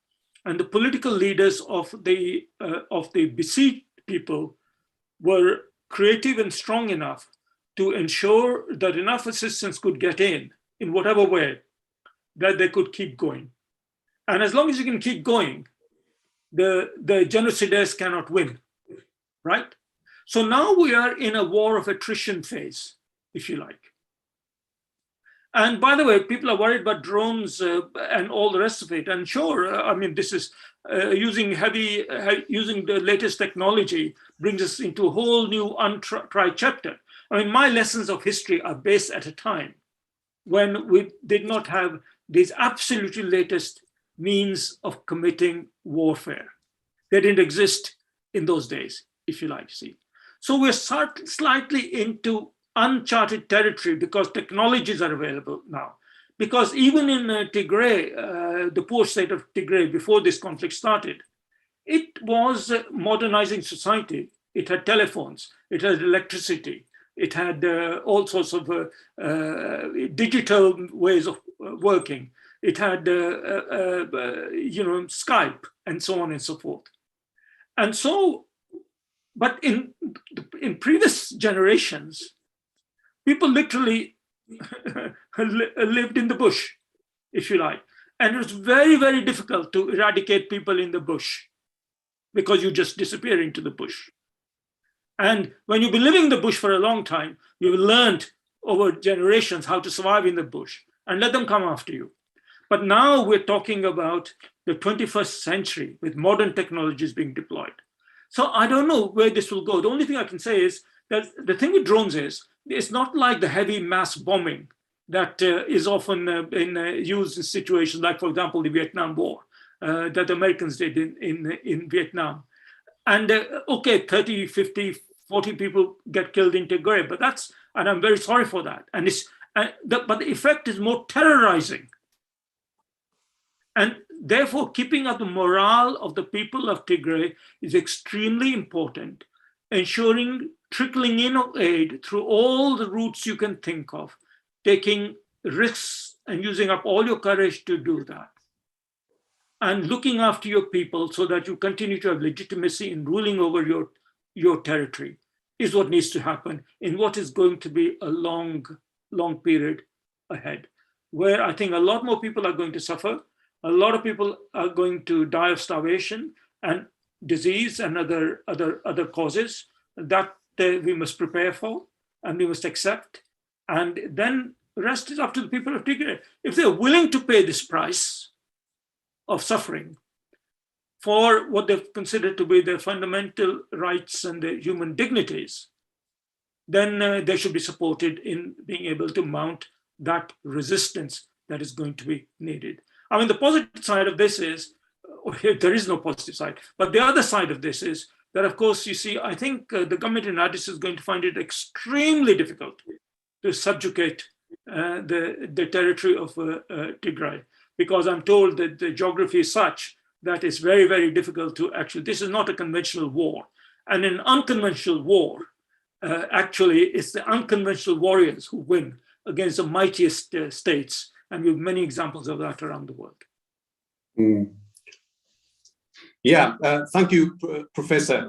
and the political leaders of the besieged people were creative and strong enough to ensure that enough assistance could get in whatever way, that they could keep going. And as long as you can keep going, the genocidaires cannot win, right? So now we are in a war of attrition phase, if you like. And by the way, people are worried about drones and all the rest of it. And sure, I mean, this is using the latest technology brings us into a whole new untried chapter. I mean, my lessons of history are based at a time when we did not have these absolutely latest means of committing warfare. They didn't exist in those days, if you like to see. So we're slightly into uncharted territory because technologies are available now. Because even in Tigray, the poor state of Tigray before this conflict started, it was modernizing society. It had telephones, it had electricity, it had all sorts of digital ways of working. It had, Skype and so on and so forth. And so, but in previous generations, people literally lived in the bush, if you like. And it was very, very difficult to eradicate people in the bush because you just disappear into the bush. And when you've been living in the bush for a long time, you've learned over generations how to survive in the bush and let them come after you. But now we're talking about the 21st century with modern technologies being deployed. So I don't know where this will go. The only thing I can say is that the thing with drones is it's not like the heavy mass bombing that is often used in situations like, for example, the Vietnam War that the Americans did in Vietnam. And okay, 30, 50, 40 people get killed in Tigray, but that's, and I'm very sorry for that. And but the effect is more terrorizing. And therefore, keeping up the morale of the people of Tigray is extremely important, ensuring trickling in of aid through all the routes you can think of, taking risks and using up all your courage to do that. And looking after your people so that you continue to have legitimacy in ruling over your territory is what needs to happen in what is going to be a long, long period ahead, where I think a lot more people are going to suffer. A lot of people are going to die of starvation and disease and other causes that we must prepare for and we must accept. And then the rest is up to the people of Tigray. If they're willing to pay this price of suffering for what they've considered to be their fundamental rights and their human dignities, then they should be supported in being able to mount that resistance that is going to be needed. I mean, the positive side of this is, there is no positive side, but the other side of this is that, of course, you see, I think the government in Addis is going to find it extremely difficult to subjugate the territory of Tigray, because I'm told that the geography is such that it's very, very difficult to actually, this is not a conventional war. And in an unconventional war, actually, it's the unconventional warriors who win against the mightiest states. And we have many examples of that around the world. Mm. Yeah, thank you, Professor.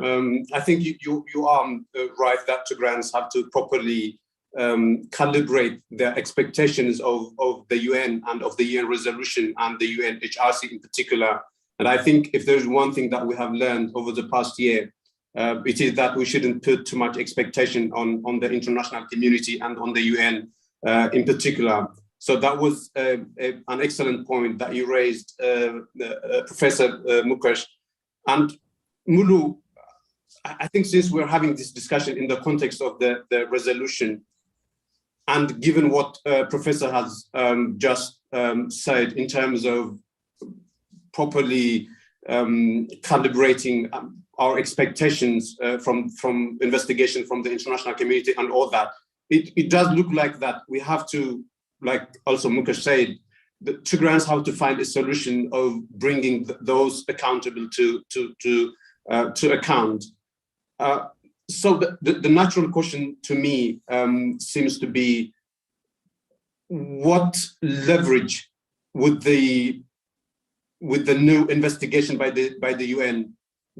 I think you are right that Tigrayans have to properly calibrate their expectations of the UN and of the UN resolution and the UNHRC in particular. And I think if there's one thing that we have learned over the past year, it is that we shouldn't put too much expectation on the international community and on the UN in particular. So that was an excellent point that you raised, Professor Mukesh. And Mulu, I think since we're having this discussion in the context of the resolution, and given what Professor has just said in terms of properly calibrating our expectations from investigation from the international community and all that, it does look like that we have to, like also Mukesh said, the Tigrayans have to find a solution of bringing those accountable to account. So the natural question to me seems to be, what leverage would the new investigation by the UN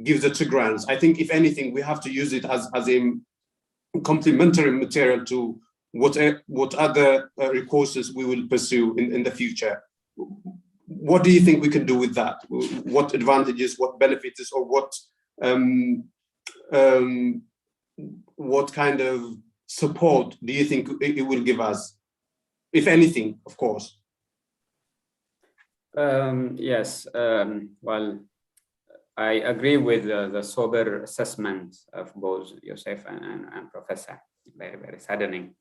give the Tigrayans? I think if anything, we have to use it as a complementary material to what other recourses we will pursue in the future. What do you think we can do with that? What advantages, what benefits, or what kind of support do you think it will give us, if anything, of course? Yes, well, I agree with the sober assessment of both Yosef and Professor. Very, very saddening.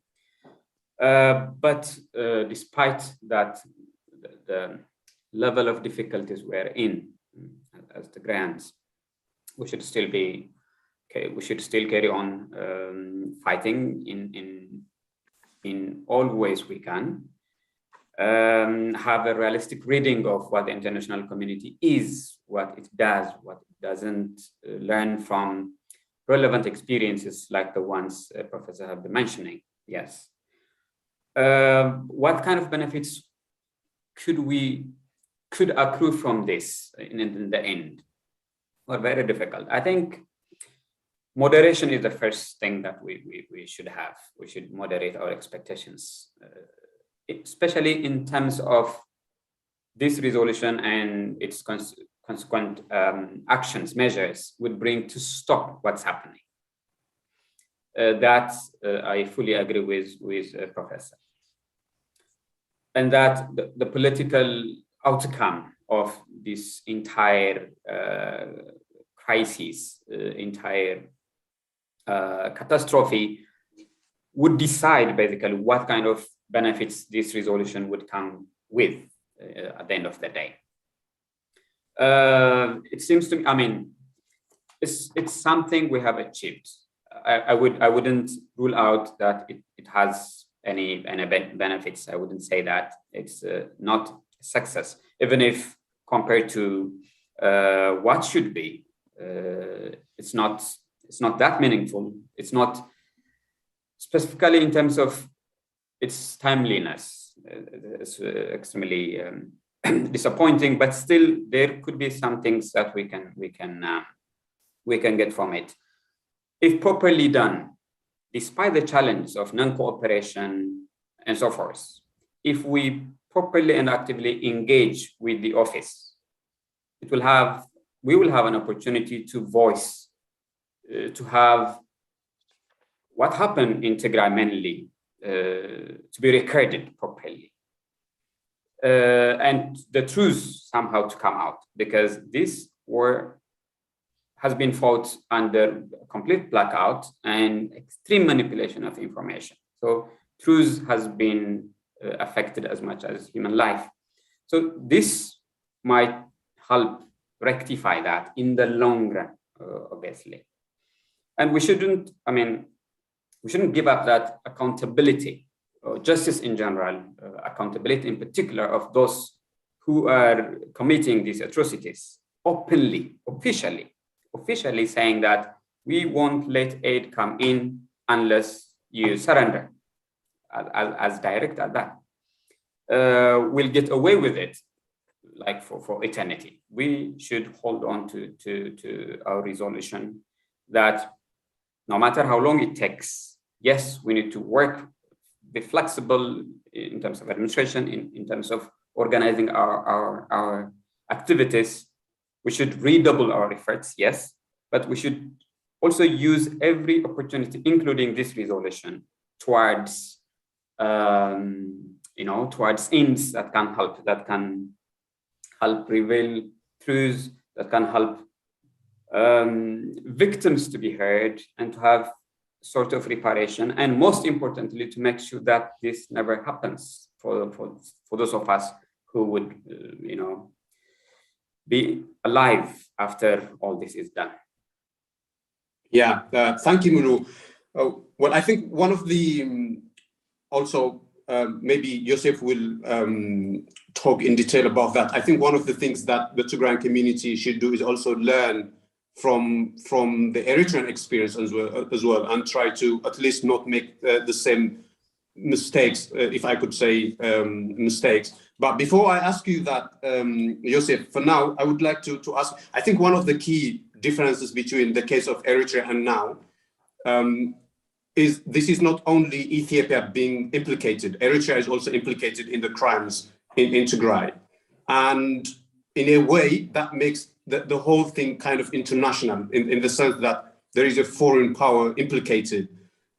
But despite that, the level of difficulties we're in as the Tigrayans, we should still be okay. We should still carry on fighting in all ways we can. Have a realistic reading of what the international community is, what it does, what it doesn't, learn from relevant experiences like the ones Professor have been mentioning. Yes. What kind of benefits could accrue from this in the end? Well, very difficult. I think moderation is the first thing that we should have. We should moderate our expectations, especially in terms of this resolution and its consequent actions, measures would bring to stop what's happening. That I fully agree with Professor. And that the political outcome of this entire crisis, entire catastrophe would decide basically what kind of benefits this resolution would come with at the end of the day. It seems to me, I mean, it's something we have achieved. I wouldn't rule out that it has any benefits. I wouldn't say that it's not a success, even if compared to what should be, it's not that meaningful. It's not specifically in terms of its timeliness. It's extremely disappointing, but still there could be some things that we can get from it. If properly done, despite the challenge of non-cooperation and so forth, if we properly and actively engage with the office, we will have an opportunity to voice, to have what happened in Tigray mainly, to be recorded properly. And the truth somehow to come out, because this war has been fought under complete blackout and extreme manipulation of information. So truth has been affected as much as human life. So this might help rectify that in the long run, obviously. And we shouldn't give up that accountability, or justice in general, accountability in particular of those who are committing these atrocities openly, officially saying that we won't let aid come in unless you surrender, as direct as that. We'll get away with it like for eternity. We should hold on to our resolution that no matter how long it takes, yes, we need to work, be flexible in terms of administration, in terms of organizing our activities. We should redouble our efforts, yes, but we should also use every opportunity, including this resolution, towards towards ends that can help reveal truths, that can help victims to be heard and to have sort of reparation, and most importantly, to make sure that this never happens for those of us who would, be alive after all this is done. Yeah, thank you, Munu. Well, I think one of the maybe Joseph will talk in detail about that. I think one of the things that the Tigrayan community should do is also learn from the Eritrean experience as well, and try to at least not make the same mistakes, if I could say mistakes. But before I ask you that, Joseph, for now, I would like to ask, I think one of the key differences between the case of Eritrea and now is this is not only Ethiopia being implicated, Eritrea is also implicated in the crimes in Tigray. And in a way that makes the whole thing kind of international in the sense that there is a foreign power implicated.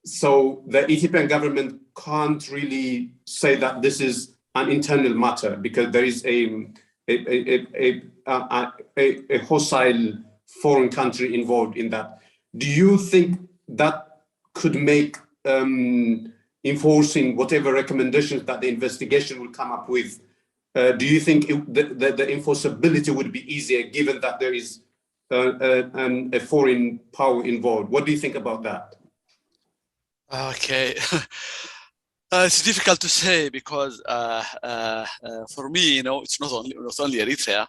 So the Ethiopian government can't really say that this is an internal matter because there is a hostile foreign country involved in that. Do you think that could make enforcing whatever recommendations that the investigation will come up with, do you think the enforceability would be easier given that there is a foreign power involved? What do you think about that? Okay. It's difficult to say because for me, it's not only Eritrea.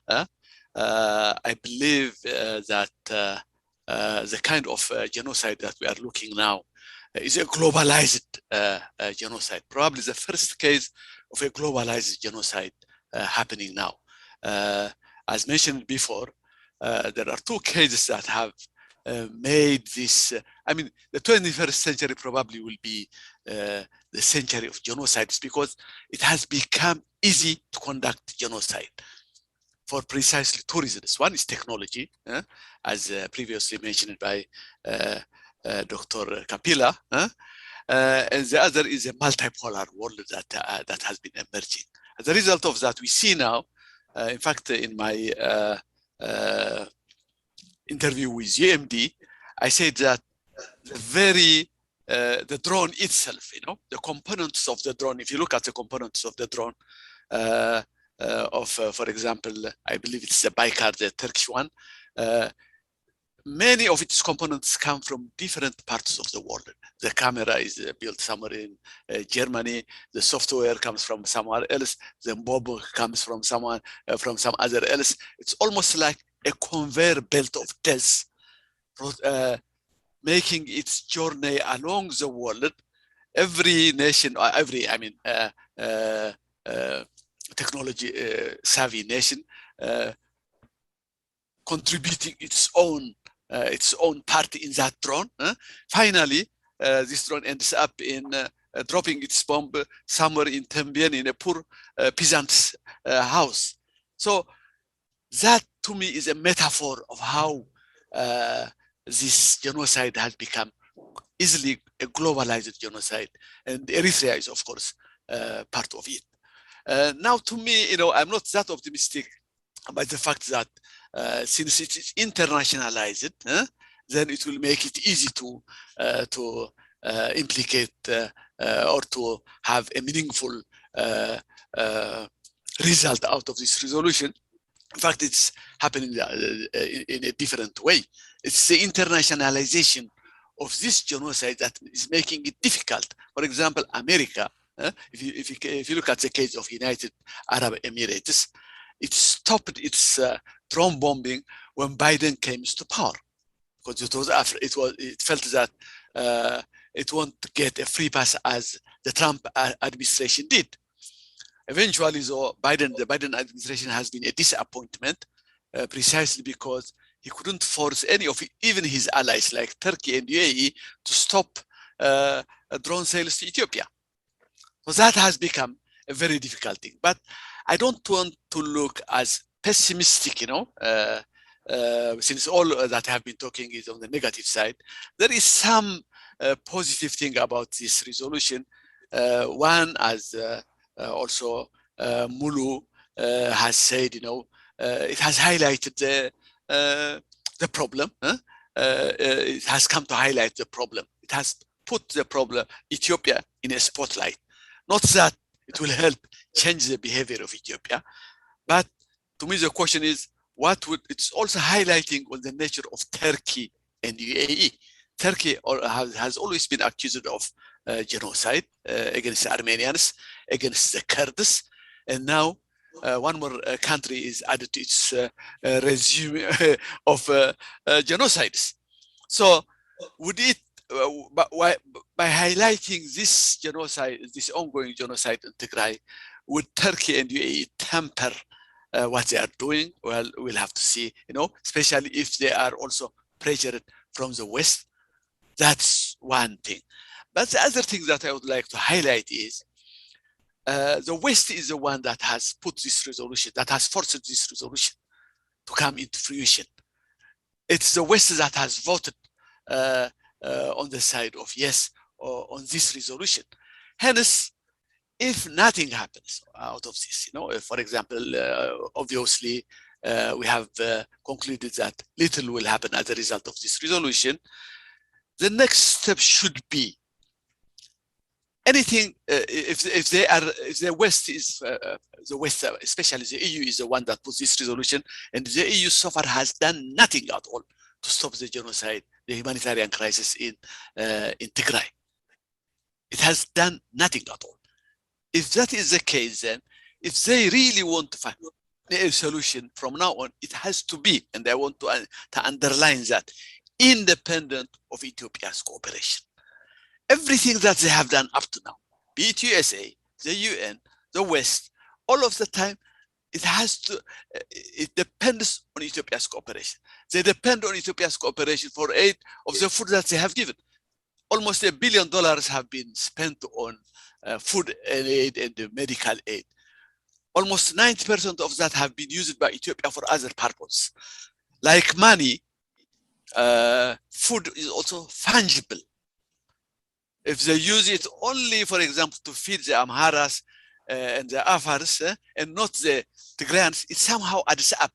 I believe that the kind of genocide that we are looking now is a globalized genocide, probably the first case of a globalized genocide happening now. As mentioned before, there are two cases that have made this, I mean, the 21st century probably will be the century of genocides because it has become easy to conduct genocide for precisely two reasons. One is technology, as previously mentioned by Dr. Kapila, and the other is a multipolar world that has been emerging. As a result of that, we see now, in fact, in my interview with UMD, I said that the drone itself, the components of the drone, if you look at the components of the drone, for example, I believe it's the Baykar, the Turkish one, many of its components come from different parts of the world. The camera is built somewhere in Germany. The software comes from somewhere else. The bob comes from some other else. It's almost like a conveyor belt of death, making its journey along the world. Every nation, technology savvy nation, contributing its own part in that drone. Finally, this drone ends up in dropping its bomb somewhere in Tembian in a poor peasant's house. So that to me is a metaphor of how this genocide has become easily a globalized genocide, and Eritrea is of course part of it. Now to me, I'm not that optimistic about the fact that since it is internationalized, then it will make it easy to implicate or to have a meaningful result out of this resolution. In fact, it's happening in a different way. It's the internationalization of this genocide that is making it difficult. For example, America, if you look at the case of United Arab Emirates, it stopped its drone bombing when Biden came to power, because it felt that it won't get a free pass as the Trump administration did. Eventually, though, the Biden administration has been a disappointment, precisely because he couldn't force any of even his allies like Turkey and UAE to stop drone sales to Ethiopia. So that has become a very difficult thing. But I don't want to look as pessimistic, since all that I have been talking is on the negative side. There is some positive thing about this resolution. One, as also Mulu has said, it has highlighted the problem. It has come to highlight the problem. It has put the problem, Ethiopia, in a spotlight. Not that it will help change the behavior of Ethiopia, but to me the question is, it's also highlighting on the nature of Turkey and UAE. Turkey has always been accused of genocide against the Armenians, against the Kurds, and now one more country is added to its resume of genocides. So would it, by highlighting this genocide, this ongoing genocide in Tigray, would Turkey and UAE temper what they are doing? Well, we'll have to see, especially if they are also pressured from the West. That's one thing. But the other thing that I would like to highlight is the West is the one that has put this resolution, that has forced this resolution to come into fruition. It's the West that has voted on the side of yes on this resolution. Hence, if nothing happens out of this, if, for example, obviously we have concluded that little will happen as a result of this resolution, the next step should be anything. If the West is the West, especially the EU, is the one that puts this resolution, and the EU so far has done nothing at all to stop the genocide, the humanitarian crisis in Tigray. It has done nothing at all. If that is the case, then if they really want to find a solution from now on, it has to be, and I want to underline that, independent of Ethiopia's cooperation. Everything that they have done up to now, be it USA, the UN, the West, all of the time, it depends on Ethiopia's cooperation. They depend on Ethiopia's cooperation for aid of the food that they have given. Almost $1 billion have been spent on food aid and medical aid. Almost 90% of that have been used by Ethiopia for other purposes. Like money, food is also fungible. If they use it only, for example, to feed the Amharas and the Afars and not the Tigrayans, it somehow adds up,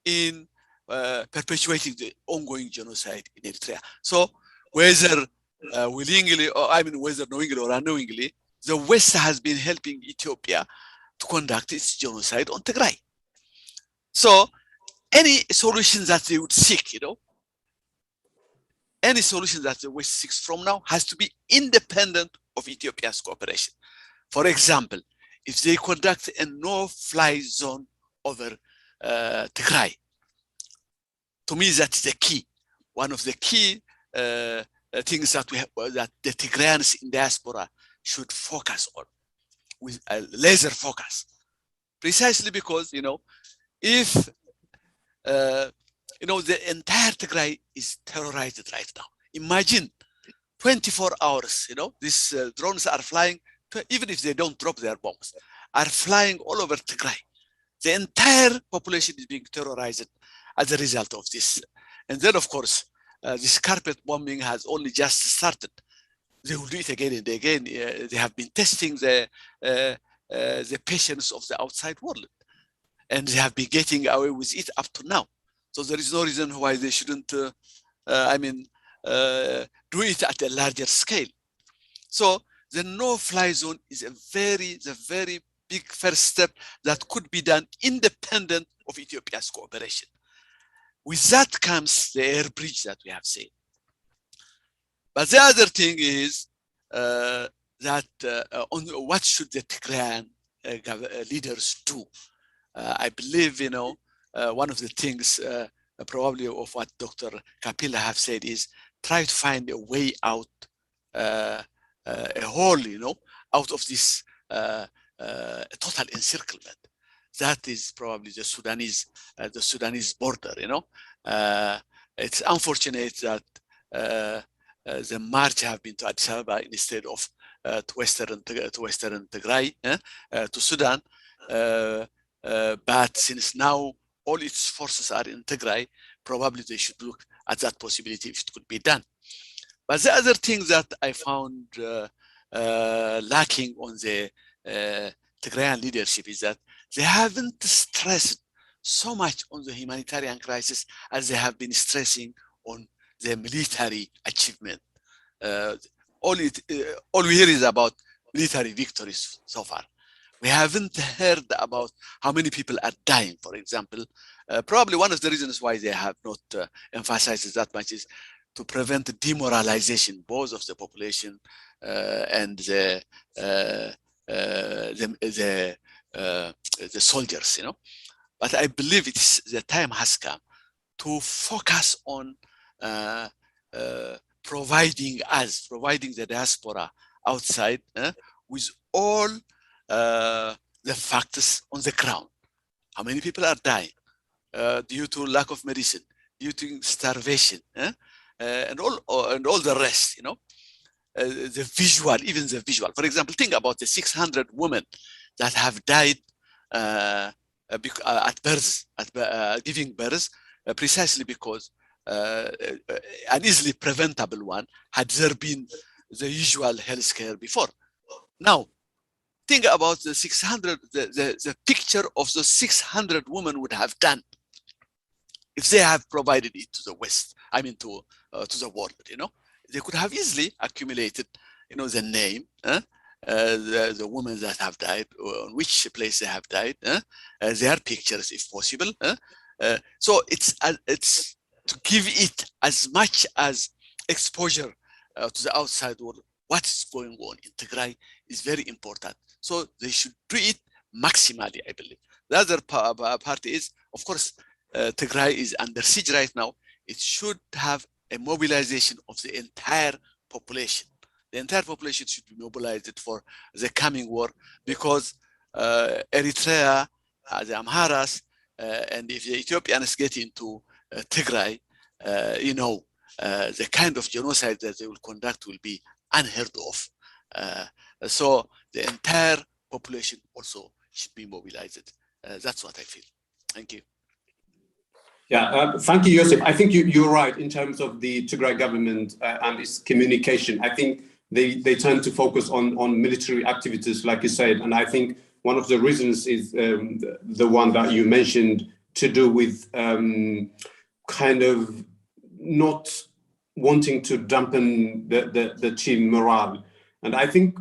in perpetuating the ongoing genocide in Eritrea. So whether willingly, or whether knowingly or unknowingly, the West has been helping Ethiopia to conduct its genocide on Tigray. So any solution that they would seek, any solution that the West seeks from now has to be independent of Ethiopia's cooperation. For example, if they conduct a no-fly zone over Tigray, to me that's the key. One of the key things that that the Tigrayans in diaspora should focus on with a laser focus, precisely because if the entire Tigray is terrorized right now. Imagine 24 hours, these drones are flying, even if they don't drop their bombs, are flying all over Tigray. The entire population is being terrorized as a result of this. And then, of course, this carpet bombing has only just started. They will do it again and again. They have been testing the patience of the outside world. And they have been getting away with it up to now. So there is no reason why they shouldn't, do it at a larger scale. So the no-fly zone is a very big first step that could be done independent of Ethiopia's cooperation. With that comes the air bridge that we have seen. But the other thing is that on what should the Tigrayan leaders do? I believe, one of the things probably of what Dr. Kapila have said is try to find a way out, a hole, out of this total encirclement. That is probably the Sudanese border, It's unfortunate that the march have been to Addis Ababa instead of to Western Tigray, to Sudan. But since now all its forces are in Tigray, probably they should look at that possibility if it could be done. But the other thing that I found lacking on the Tigrayan leadership is that they haven't stressed so much on the humanitarian crisis as they have been stressing on the military achievement. All we hear is about military victories so far. We haven't heard about how many people are dying, for example. Probably one of the reasons why they have not emphasized it that much is to prevent the demoralization, both of the population and the soldiers, But I believe the time has come to focus on providing the diaspora outside with all the factors on the ground. How many people are dying due to lack of medicine, due to starvation, and all the rest, the visual. For example, think about the 600 women that have died at birth, giving birth, precisely because an easily preventable one had there been the usual health care before. Now, think about the 600, the picture of the 600 women would have done if they have provided it to the West, to the world, They could have easily accumulated, the name, the women that have died, on which place they have died, their pictures if possible. So it's to give it as much as exposure to the outside world. What's going on in Tigray is very important. So they should do it maximally, I believe. The other part is, of course, Tigray is under siege right now. It should have a mobilization of the entire population. The entire population should be mobilized for the coming war, because Eritrea the Amharas, and if the Ethiopians get into Tigray, the kind of genocide that they will conduct will be unheard of. So the entire population also should be mobilized. That's what I feel. Thank you. Yeah, thank you, Joseph. I think you're right in terms of the Tigray government and its communication. I think they tend to focus on military activities, like you said, and I think one of the reasons is the one that you mentioned, to do with kind of not wanting to dampen the team morale. And I think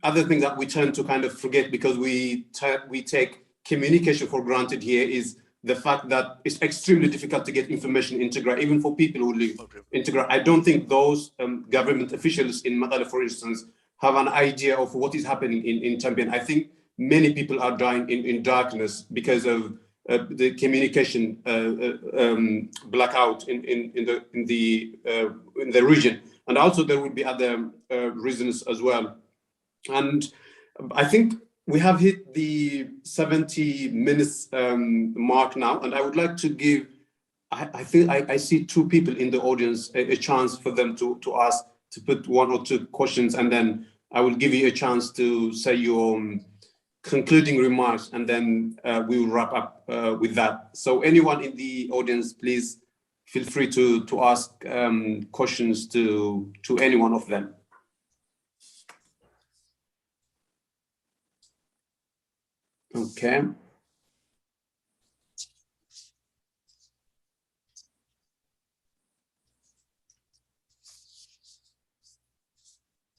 other things that we tend to kind of forget, because we take communication for granted here, is the fact that it's extremely difficult to get information in Tigray, even for people who live in Tigray. I don't think those government officials in Mekelle, for instance, have an idea of what is happening in Tembian. I think many people are dying in darkness because of the communication blackout in the region, and also there will be other reasons as well. And I think we have hit the 70 minutes mark now, and I would like to give, I see two people in the audience, a chance for them to ask, to put one or two questions, and then I will give you a chance to say your concluding remarks, and then we will wrap up with that. So anyone in the audience, please feel free to ask questions to any one of them. Okay.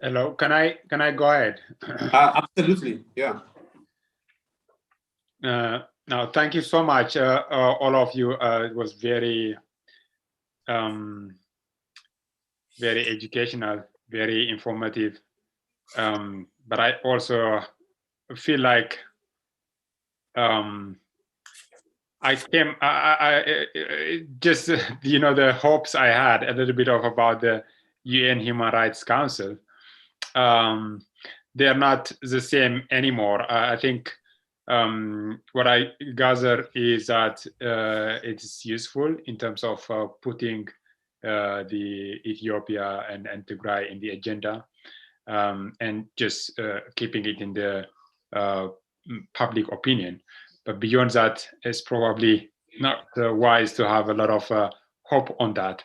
Hello, can I go ahead? Absolutely, yeah. No, thank you so much, all of you. It was very, very educational, very informative. But I also feel like I just, the hopes I had a little bit of about the UN Human Rights Council, they're not the same anymore. I think what I gather is that it's useful in terms of putting the Ethiopia and Tigray in the agenda, and just keeping it in the public opinion. But beyond that, it's probably not wise to have a lot of hope on that.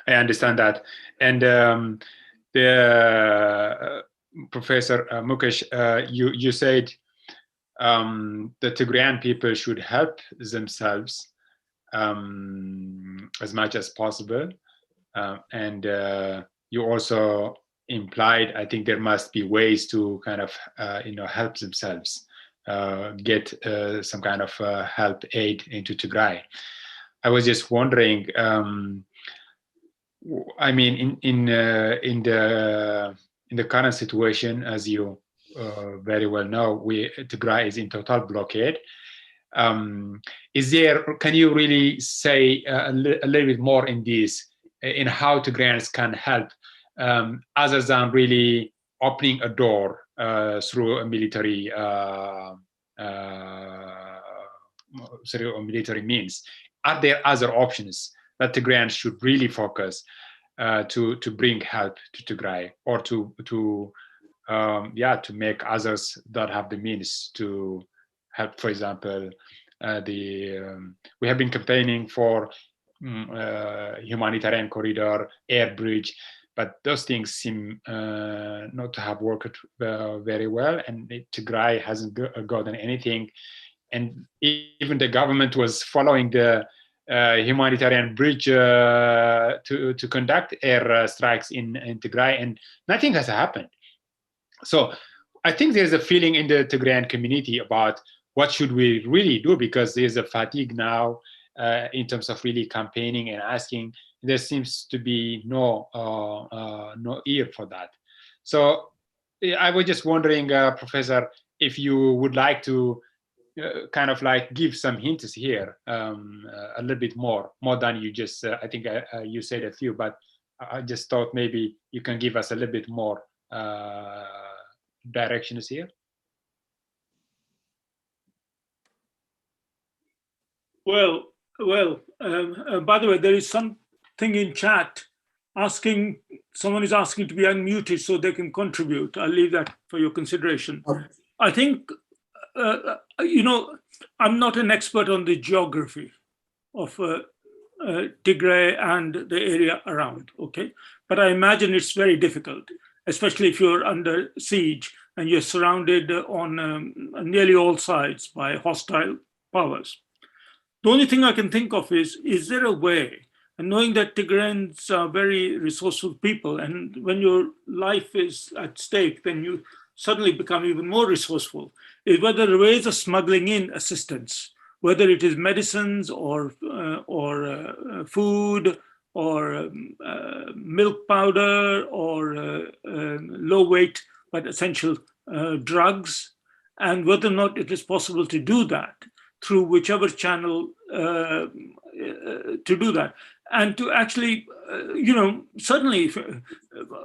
I understand that. And the Professor Mukesh, you said the Tigrayan people should help themselves as much as possible. And you also implied, I think there must be ways to kind of, help themselves, get some kind of help aid into Tigray. I was just wondering, I mean, in the current situation, as you very well know, Tigray is in total blockade. Is there? Can you really say a little bit more in this, in how Tigrayans can help, other than really opening a door through a military means? Are there other options that Tigrayans should really focus to bring help to Tigray, or to make others that have the means to help? For example, we have been campaigning for humanitarian corridor, air bridge, but those things seem not to have worked very well, and Tigray hasn't gotten anything. And even the government was following the humanitarian bridge to conduct air strikes in Tigray, and nothing has happened. So I think there's a feeling in the Tigrayan community about what should we really do, because there's a fatigue now in terms of really campaigning and asking. There seems to be no ear for that. So I was just wondering, Professor, if you would like to kind of like give some hints here, a little bit more than you just, I think you said a few, but I just thought maybe you can give us a little bit more directions here. Well, by the way, there is something in chat asking, someone is asking to be unmuted so they can contribute. I'll leave that for your consideration. Okay. I think, you know, I'm not an expert on the geography of Tigray and the area around, okay? But I imagine it's very difficult, especially if you're under siege and you're surrounded on nearly all sides by hostile powers. The only thing I can think of is there a way, and knowing that Tigrayans are very resourceful people, and when your life is at stake, then you suddenly become even more resourceful, is whether there are ways of smuggling in assistance, whether it is medicines or food or milk powder or low weight but essential drugs, and whether or not it is possible to do that through whichever channel to do that. And to actually, you know, certainly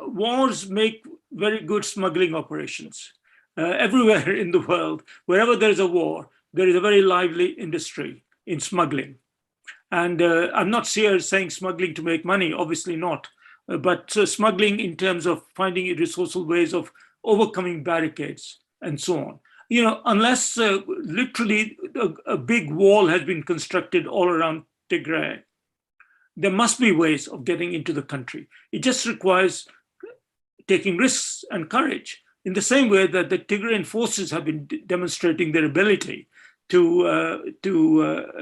wars make very good smuggling operations. Everywhere in the world, wherever there is a war, there is a very lively industry in smuggling. And I'm not here saying smuggling to make money, obviously not, but smuggling in terms of finding resourceful ways of overcoming barricades and so on. You know, unless literally a big wall has been constructed all around Tigray, there must be ways of getting into the country. It just requires taking risks and courage, in the same way that the Tigrayan forces have been demonstrating their ability to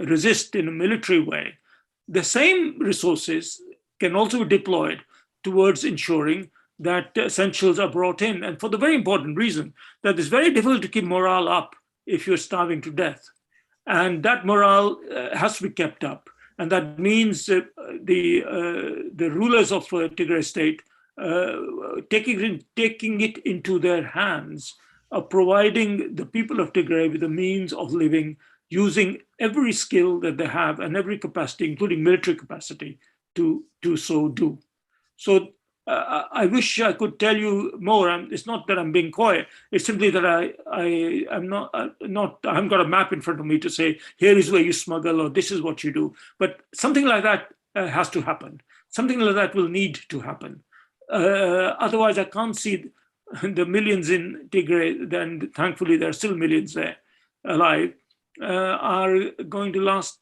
resist in a military way. The same resources can also be deployed towards ensuring that essentials are brought in, and for the very important reason that it's very difficult to keep morale up if you're starving to death. And that morale has to be kept up. And that means the rulers of Tigray state taking it into their hands, providing the people of Tigray with the means of living, using every skill that they have and every capacity, including military capacity, to so do. So I wish I could tell you more. It's not that I'm being coy. It's simply that I haven't got a map in front of me to say, here is where you smuggle or this is what you do. But something like that has to happen. Something like that will need to happen. Otherwise, I can't see the millions in Tigray, then thankfully there are still millions there alive, are going to last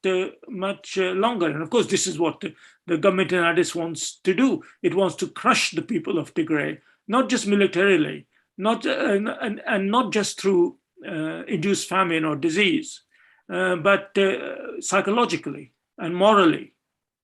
much longer. And of course, this is what the government in Addis wants to do. It wants to crush the people of Tigray, not just militarily, and not just through induced famine or disease, but psychologically and morally,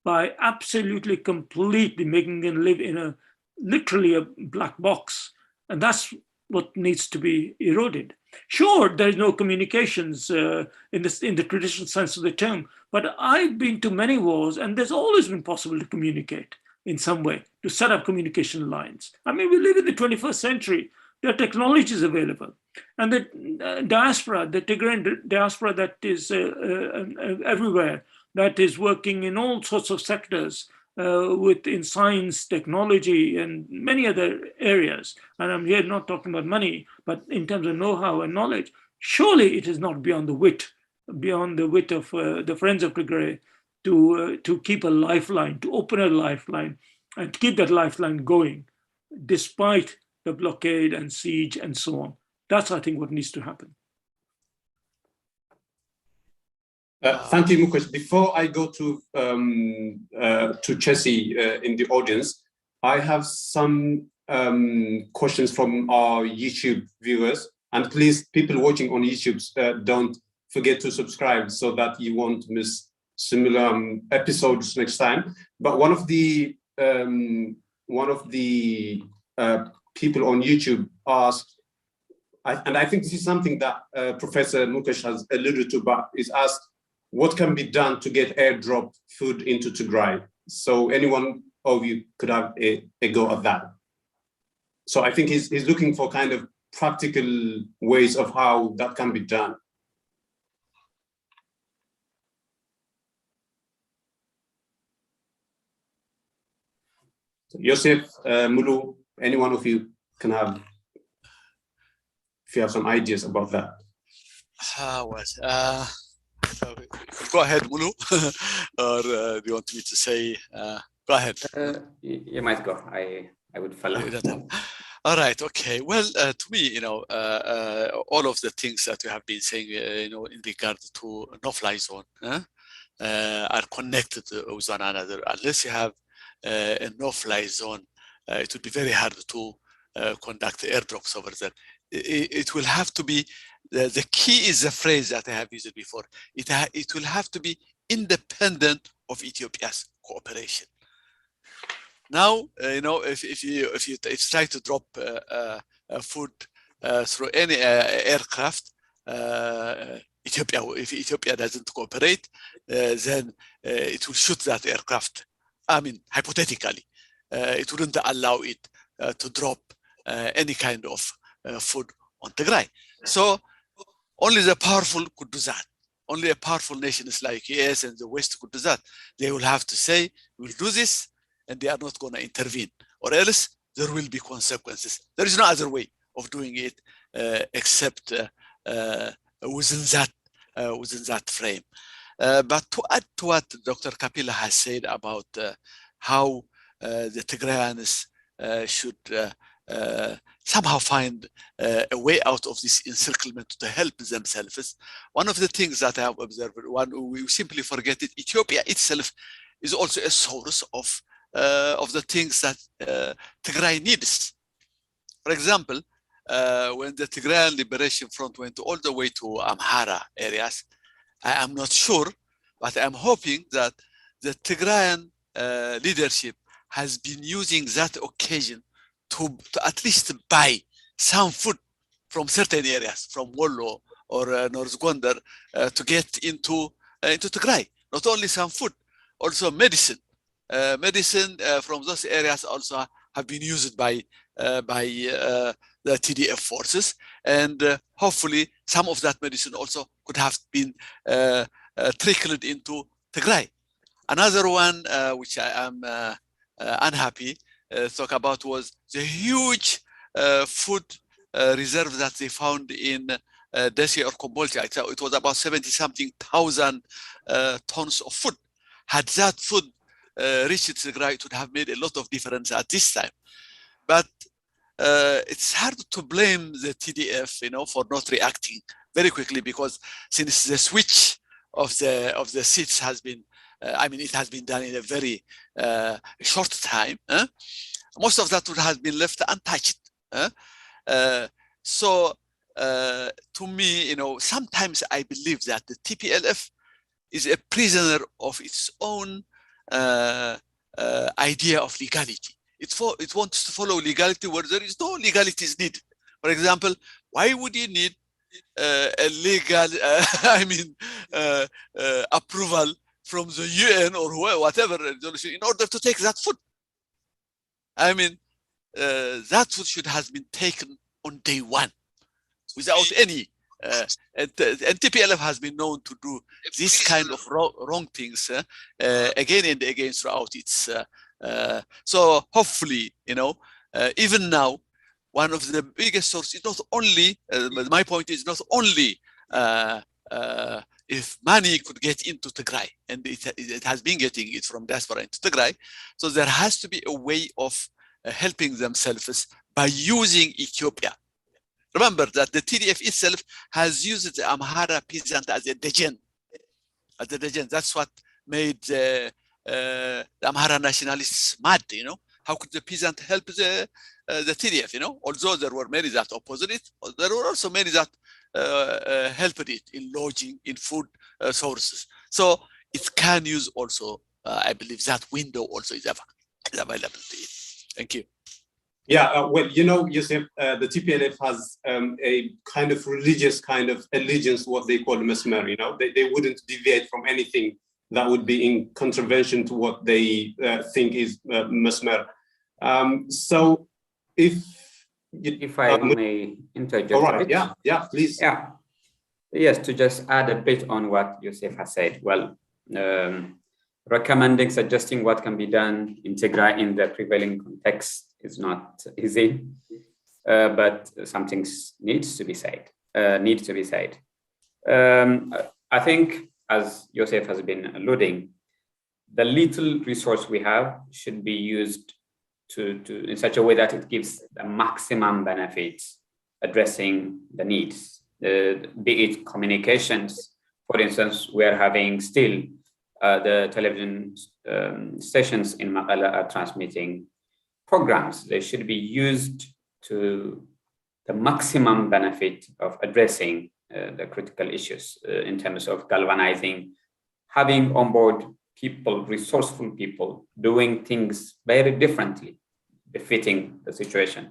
by absolutely, completely making them live in literally a black box. And that's what needs to be eroded. Sure, there is no communications in the traditional sense of the term, but I've been to many wars and there's always been possible to communicate in some way, to set up communication lines. I mean, we live in the 21st century. There are technologies available. And the diaspora, the Tigrayan diaspora that is everywhere, that is working in all sorts of sectors, in science, technology, and many other areas. And I'm here not talking about money, but in terms of know-how and knowledge. Surely it is not beyond the wit of the Friends of Tigray to keep a lifeline, to open a lifeline, and to keep that lifeline going, despite the blockade and siege and so on. That's, I think, what needs to happen. Thank you, Mukesh. Before I go to Chessie in the audience, I have some questions from our YouTube viewers. And please, people watching on YouTube, don't forget to subscribe so that you won't miss similar episodes next time. But one of the people on YouTube asked, and I think this is something that Professor Mukesh has alluded to, but is asked, what can be done to get airdrop food into Tigray? So anyone of you could have a go at that. So I think he's looking for kind of practical ways of how that can be done. So Yosef, Mulu, any one of you can have, if you have some ideas about that. Go ahead, Mulu. Or do you want me to say? Go ahead. You might go. I would follow. All right. Okay. Well, to me, all of the things that we have been saying, in regard to no-fly zone, are connected with one another. Unless you have a no-fly zone, it would be very hard to conduct airdrops over there. It will have to be, the key is the phrase that I have used before. It will have to be independent of Ethiopia's cooperation. Now, if you try to drop food through any aircraft, if Ethiopia doesn't cooperate, then it will shoot that aircraft. I mean, hypothetically, it wouldn't allow it to drop any kind of food on Tigray. So only the powerful could do that. Only a powerful nations like US and the West could do that. They will have to say, we'll do this, and they are not going to intervene, or else there will be consequences. There is no other way of doing it except within that frame. But to add to what Dr. Kapila has said about how the Tigrayans should somehow find a way out of this encirclement to help themselves. One of the things that I have observed, we simply forget it, Ethiopia itself is also a source of the things that Tigray needs. For example, when the Tigrayan Liberation Front went all the way to Amhara areas, I am not sure, but I'm hoping that the Tigrayan leadership has been using that occasion to at least buy some food from certain areas, from Wollo or North Gondar, to get into Tigray. Not only some food, also medicine. Medicine from those areas also have been used by the TDF forces, and hopefully some of that medicine also could have been trickled into Tigray. Another one which I am unhappy talk about was the huge food reserve that they found in Dessie or Kombolcha. It was about 70-something thousand tons of food. Had that food reached Tigray, it would have made a lot of difference at this time. But it's hard to blame the TDF, for not reacting very quickly, because since the switch of the seats has been, it has been done in a very short time. Most of that would have been left untouched. So to me, sometimes I believe that the TPLF is a prisoner of its own idea of legality. It wants to follow legality where there is no legalities needed. For example, why would you need a legal, approval from the UN or whatever resolution in order to take that food? That food should have been taken on day one without any. And TPLF has been known to do this kind of wrong things again and again throughout its. So hopefully, even now, one of the biggest sources is not only, my point is not only if money could get into Tigray, and it has been getting it from diaspora into Tigray, so there has to be a way of helping themselves by using Ethiopia. Remember that the TDF itself has used the Amhara peasant as a degen. That's what made the Amhara nationalists mad. How could the peasant help the TDF? Although there were many that opposed it, there were also many that helped it in lodging, in food sources. So it can use also, I believe that window also is available to it. Thank you. Yeah, well, Yusuf, the TPLF has a kind of religious kind of allegiance, what they call Mesmer. They wouldn't deviate from anything that would be in contravention to what they think is Mesmer. So if I may interject. All right, yeah, please. Yeah, yes, to just add a bit on what Yusuf has said. Well, suggesting what can be done in Tigray in the prevailing context is not easy, but something needs to be said. I think as Joseph has been alluding, the little resource we have should be used to in such a way that it gives the maximum benefits addressing the needs, be it communications. For instance, we are having still the television stations in Maqala are transmitting programs. They should be used to the maximum benefit of addressing the critical issues in terms of galvanizing, having on board people, resourceful people, doing things very differently, befitting the situation.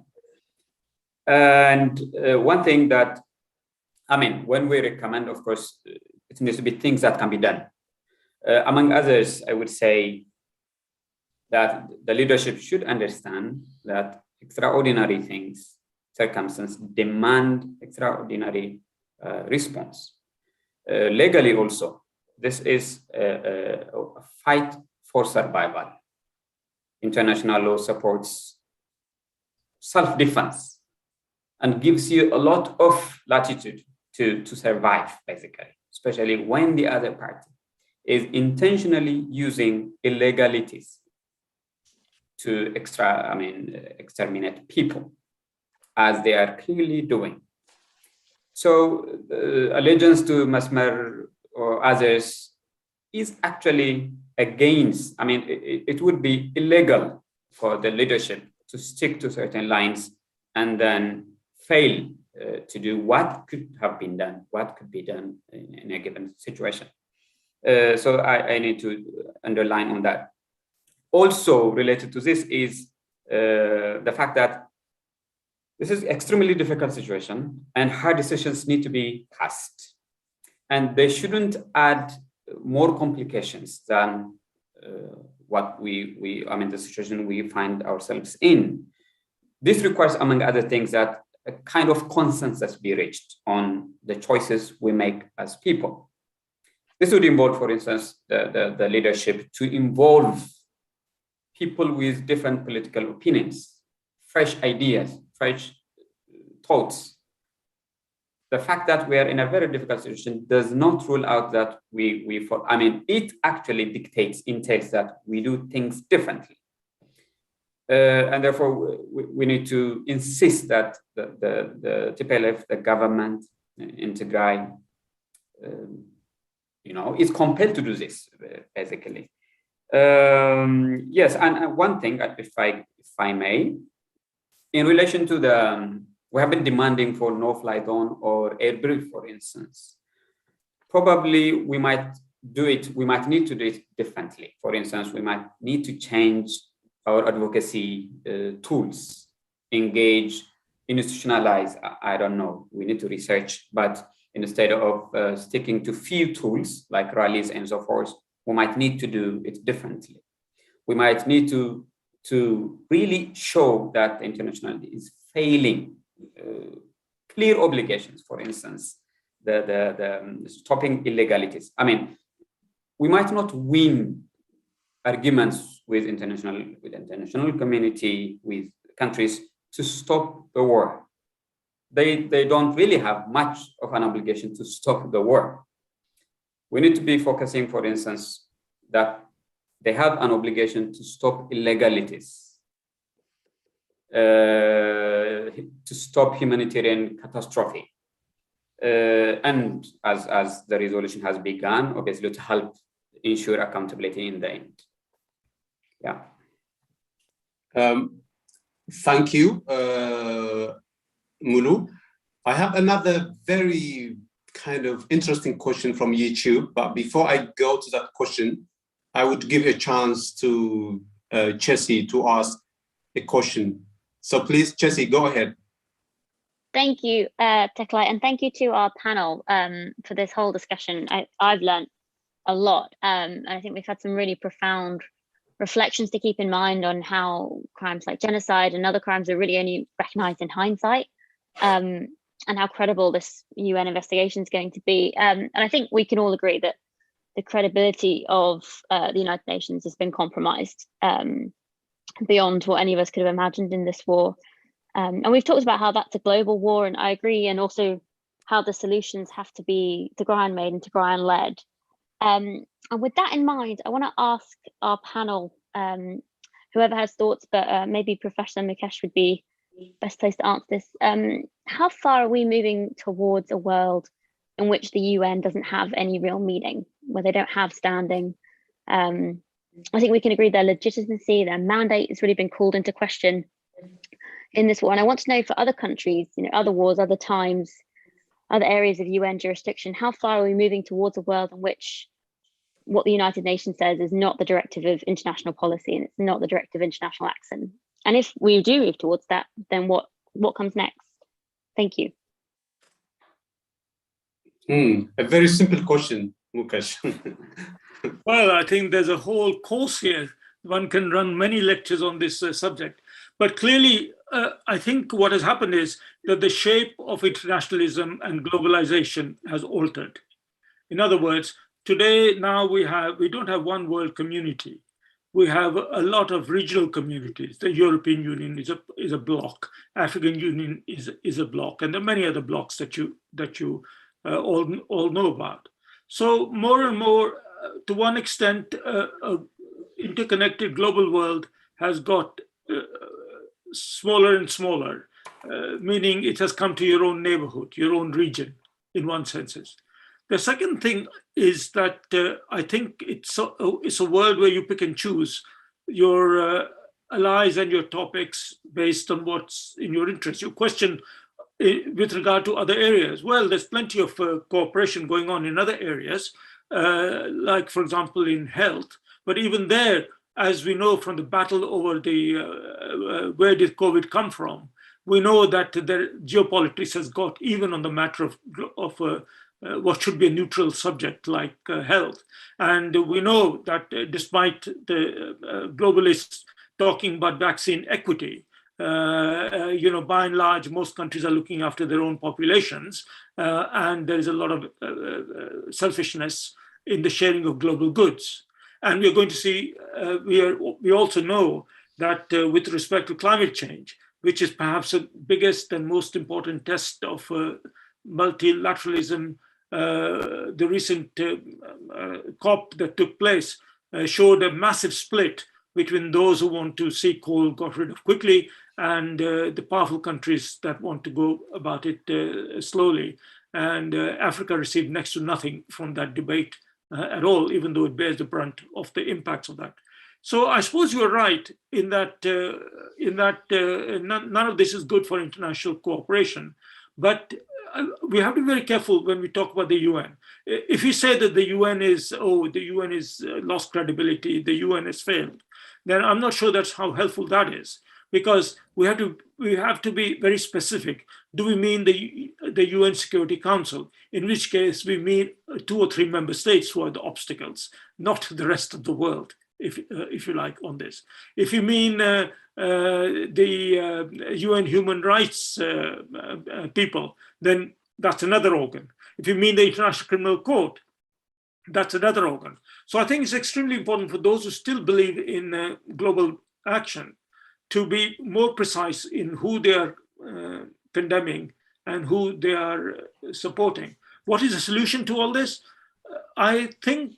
And one thing that, I mean, when we recommend, of course, it needs to be things that can be done. Among others, I would say that the leadership should understand that extraordinary things, circumstances demand extraordinary response. Legally also, this is a fight for survival. International law supports self-defense and gives you a lot of latitude to survive, basically, especially when the other party is intentionally using illegalities to exterminate people, as they are clearly doing. So allegiance to Masmar or others is actually against, I mean, it would be illegal for the leadership to stick to certain lines and then fail to do what could have been done, what could be done in a given situation. So I need to underline on that. Also related to this is the fact that this is extremely difficult situation and hard decisions need to be passed. And they shouldn't add more complications than what the situation we find ourselves in. This requires, among other things, that a kind of consensus be reached on the choices we make as people. This would involve, for instance, the leadership to involve people with different political opinions, fresh ideas, fresh thoughts. The fact that we are in a very difficult situation does not rule out that it actually entails that we do things differently. And therefore, we need to insist that the TPLF, the government in Tigray, is compelled to do this, basically. Yes, and one thing, if I may, in relation to we have been demanding for no-fly zone or air brief, for instance. Probably we might need to do it differently. For instance, we might need to change our advocacy tools, engage, institutionalize, I don't know, we need to research, but instead of sticking to few tools like rallies and so forth, we might need to do it differently. We might need to really show that the international is failing clear obligations, for instance, the stopping illegalities. I mean, we might not win arguments with international community, with countries to stop the war. They don't really have much of an obligation to stop the war. We need to be focusing, for instance, that they have an obligation to stop illegalities, to stop humanitarian catastrophe, and as the resolution has begun, obviously to help ensure accountability in the end. Yeah. Thank you, Mulu. I have another very kind of interesting question from YouTube, but before I go to that question, I would give a chance to Chessie to ask a question. So please, Chessie, go ahead. Thank you, Teklai, and thank you to our panel for this whole discussion. I've learned a lot, and I think we've had some really profound reflections to keep in mind on how crimes like genocide and other crimes are really only recognized in hindsight, and how credible this UN investigation is going to be. And I think we can all agree that the credibility of the United Nations has been compromised beyond what any of us could have imagined in this war. And we've talked about how that's a global war, and I agree, and also how the solutions have to be Tigrayan made and Tigrayan led. And with that in mind, I want to ask our panel, whoever has thoughts, but maybe Professor Mukesh would be best place to answer this. How far are we moving towards a world in which the UN doesn't have any real meaning, where they don't have standing? I think we can agree their legitimacy, their mandate has really been called into question in this war. And I want to know for other countries, other wars, other times, other areas of UN jurisdiction, how far are we moving towards a world in which what the United Nations says is not the directive of international policy and it's not the directive of international action? And if we do move towards that, then what comes next? Thank you. A very simple question, Mukesh. Well, I think there's a whole course here. One can run many lectures on this subject. But clearly, I think what has happened is that the shape of internationalism and globalization has altered. In other words, today, now we don't have one world community. We have a lot of regional communities. The European Union is a bloc. African Union is a bloc, and there are many other blocs that you all know about. So more and more, to one extent, interconnected global world has got smaller and smaller, meaning it has come to your own neighborhood, your own region, in one sense. The second thing is that I think it's a world where you pick and choose your allies and your topics based on what's in your interest. Your question with regard to other areas, well, there's plenty of cooperation going on in other areas, like, for example, in health. But even there, as we know from the battle over where did COVID come from, we know that the geopolitics has got even on the matter of what should be a neutral subject like health. And we know that despite the globalists talking about vaccine equity, by and large, most countries are looking after their own populations, and there is a lot of selfishness in the sharing of global goods. And we're going to see, we also know that with respect to climate change, which is perhaps the biggest and most important test of multilateralism, the recent COP that took place showed a massive split between those who want to see coal got rid of quickly and the powerful countries that want to go about it slowly. And Africa received next to nothing from that debate at all, even though it bears the brunt of the impacts of that. So I suppose you're right in that none of this is good for international cooperation, but we have to be very careful when we talk about the UN. If we say that the UN is lost credibility, the UN has failed, then I'm not sure that's how helpful that is, because we have to be very specific. Do we mean the UN Security Council, in which case we mean 2 or 3 member states who are the obstacles, not the rest of the world, if you like, on this. If you mean the UN human rights people, then that's another organ. If you mean the International Criminal Court, that's another organ. So I think it's extremely important for those who still believe in global action to be more precise in who they are condemning and who they are supporting. What is the solution to all this? I think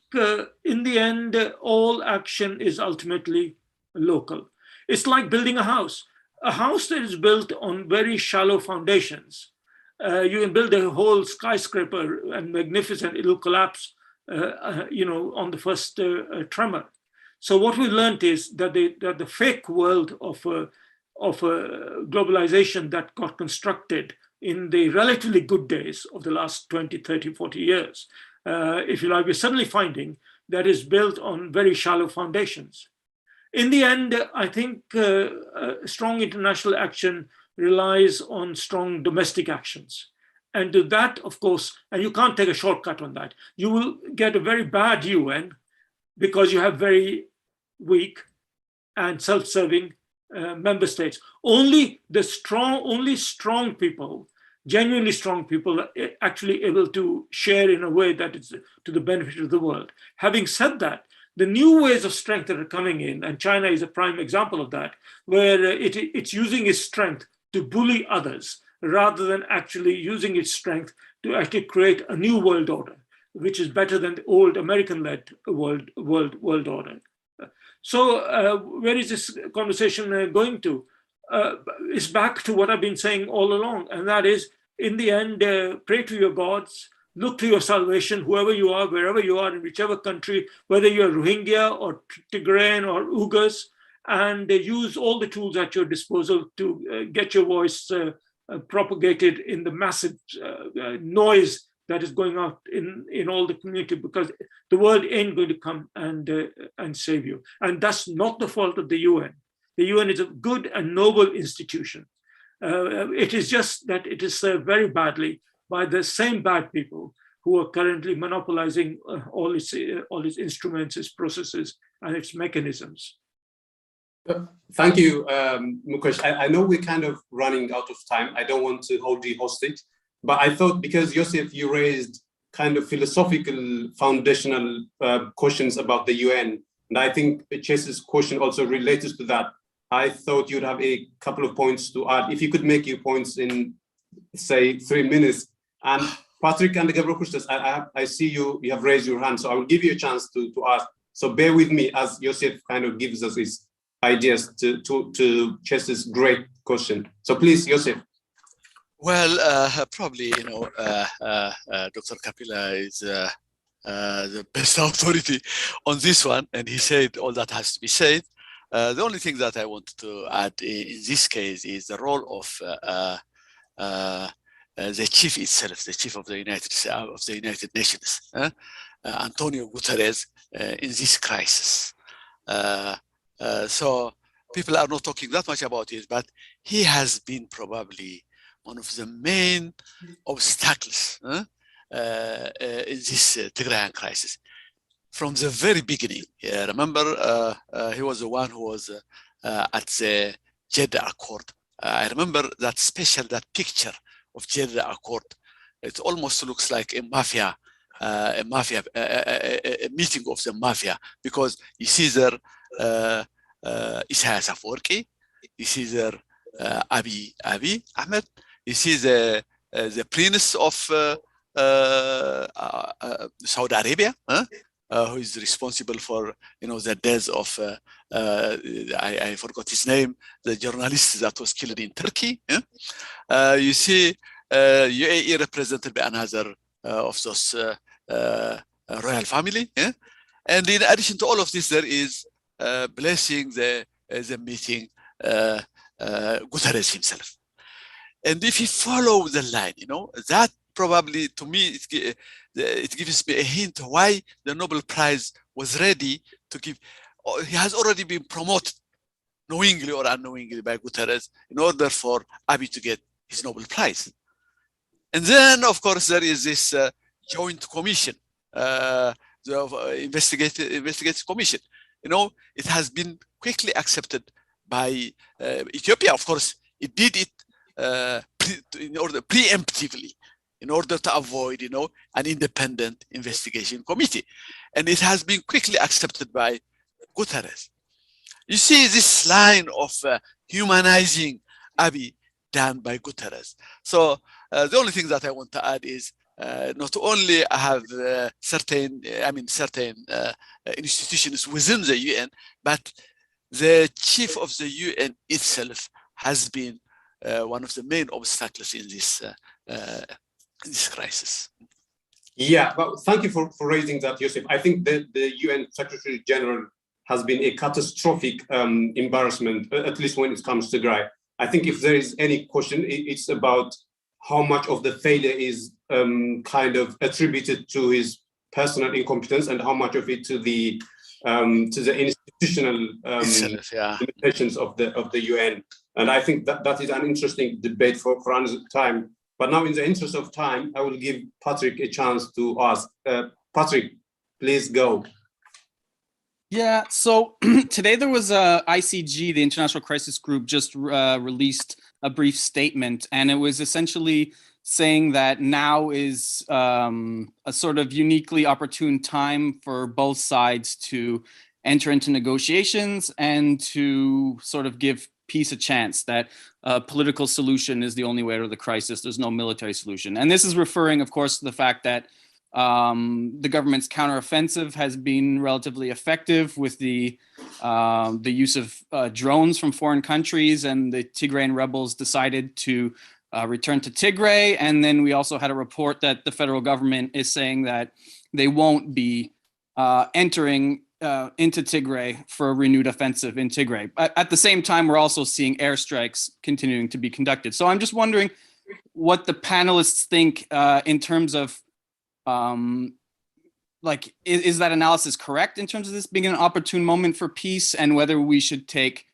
in the end, all action is ultimately local. It's like building a house that is built on very shallow foundations. You can build a whole skyscraper and magnificent, it'll collapse on the first tremor. So what we learned is that the fake world of globalization that got constructed in the relatively good days of the last 20, 30, 40 years, if you like, we're suddenly finding that is built on very shallow foundations. In the end, I think strong international action relies on strong domestic actions. And to that, of course, and you can't take a shortcut on that. You will get a very bad UN because you have very weak and self-serving member states. Only strong people, genuinely strong people, are actually able to share in a way that is to the benefit of the world. Having said that, the new ways of strength that are coming in, and China is a prime example of that, where it's using its strength to bully others rather than actually using its strength to actually create a new world order. which is better than the old American-led world order. So where is this conversation going to? It's back to what I've been saying all along, and that is, in the end, pray to your gods, look to your salvation, whoever you are, wherever you are, in whichever country, whether you're Rohingya or Tigrayan or Uyghurs, and use all the tools at your disposal to get your voice propagated in the massive noise that is going out in all the community, because the world ain't going to come and save you. And that's not the fault of the UN. The UN is a good and noble institution. It is just that it is served very badly by the same bad people who are currently monopolizing all its instruments, its processes, and its mechanisms. Thank you, Mukesh. I know we're kind of running out of time. I don't want to hold you hostage, but I thought, because Yosef, you raised kind of philosophical, foundational questions about the UN, and I think Chase's question also related to that. I thought you'd have a couple of points to add. If you could make your points in, say, 3 minutes. And Patrick and Gabriel Kustas, I see you have raised your hand, so I will give you a chance to ask. So bear with me as Yosef kind of gives us his ideas to Chase's great question. So please, Yosef. Well, probably, Dr. Kapila is the best authority on this one, and he said all that has to be said. The only thing that I want to add in this case is the role of the chief itself, the chief of the United Nations, Antonio Guterres, in this crisis. So people are not talking that much about it, but he has been probably one of the main obstacles in this Tigrayan crisis. From the very beginning, remember, he was the one who was at the Jeddah Accord. I remember that picture of Jeddah Accord. It almost looks like a meeting of the mafia, because you see there Isaias Afwerki, you see there Abiy Ahmed, you see the prince of Saudi Arabia, who is responsible for the death of I forgot his name, the journalist that was killed in Turkey. You see UAE represented by another of those royal family. And in addition to all of this, there is blessing the meeting Guterres himself. And if you follow the line, that probably, to me, it gives me a hint why the Nobel Prize was ready to give. He has already been promoted, knowingly or unknowingly, by Guterres in order for Abiy to get his Nobel Prize. And then, of course, there is this joint commission, the investigative commission. It has been quickly accepted by Ethiopia. Of course, it did it preemptively, in order to avoid, an independent investigation committee. And it has been quickly accepted by Guterres. You see this line of humanizing Abiy done by Guterres. So the only thing that I want to add is not only have certain institutions within the UN, but the chief of the UN itself has been one of the main obstacles in this crisis. Yeah, but thank you for raising that, Yosef. I think that the UN Secretary General has been a catastrophic embarrassment, at least when it comes to Tigray. I think if there is any question, it's about how much of the failure is kind of attributed to his personal incompetence and how much of it to the institutional limitations of the UN. And I think that is an interesting debate for another time. But now, in the interest of time, I will give Patrick a chance to ask. Patrick, please go. Yeah, so today there was ICG, the International Crisis Group, just released a brief statement, and it was essentially saying that now is a sort of uniquely opportune time for both sides to enter into negotiations and to sort of give peace a chance, that a political solution is the only way out of the crisis. There's no military solution. And this is referring, of course, to the fact that The government's counteroffensive has been relatively effective with the use of drones from foreign countries, and the Tigrayan rebels decided to return to Tigray. And then we also had a report that the federal government is saying that they won't be entering into Tigray for a renewed offensive in Tigray. At the same time, we're also seeing airstrikes continuing to be conducted. So I'm just wondering what the panelists think in terms of like, is that analysis correct in terms of this being an opportune moment for peace, and whether we should take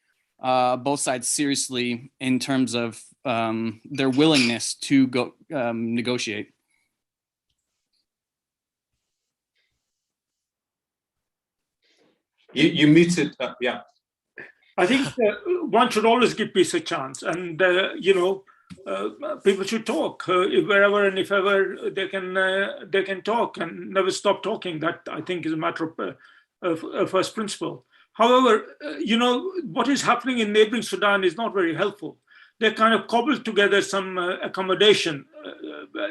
both sides seriously in terms of their willingness to go negotiate? You muted, yeah. I think one should always give peace a chance, and you know, people should talk wherever and if ever they can talk and never stop talking. That, I think, is a matter of first principle. However, you know, what is happening in neighboring Sudan is not very helpful. They kind of cobbled together some accommodation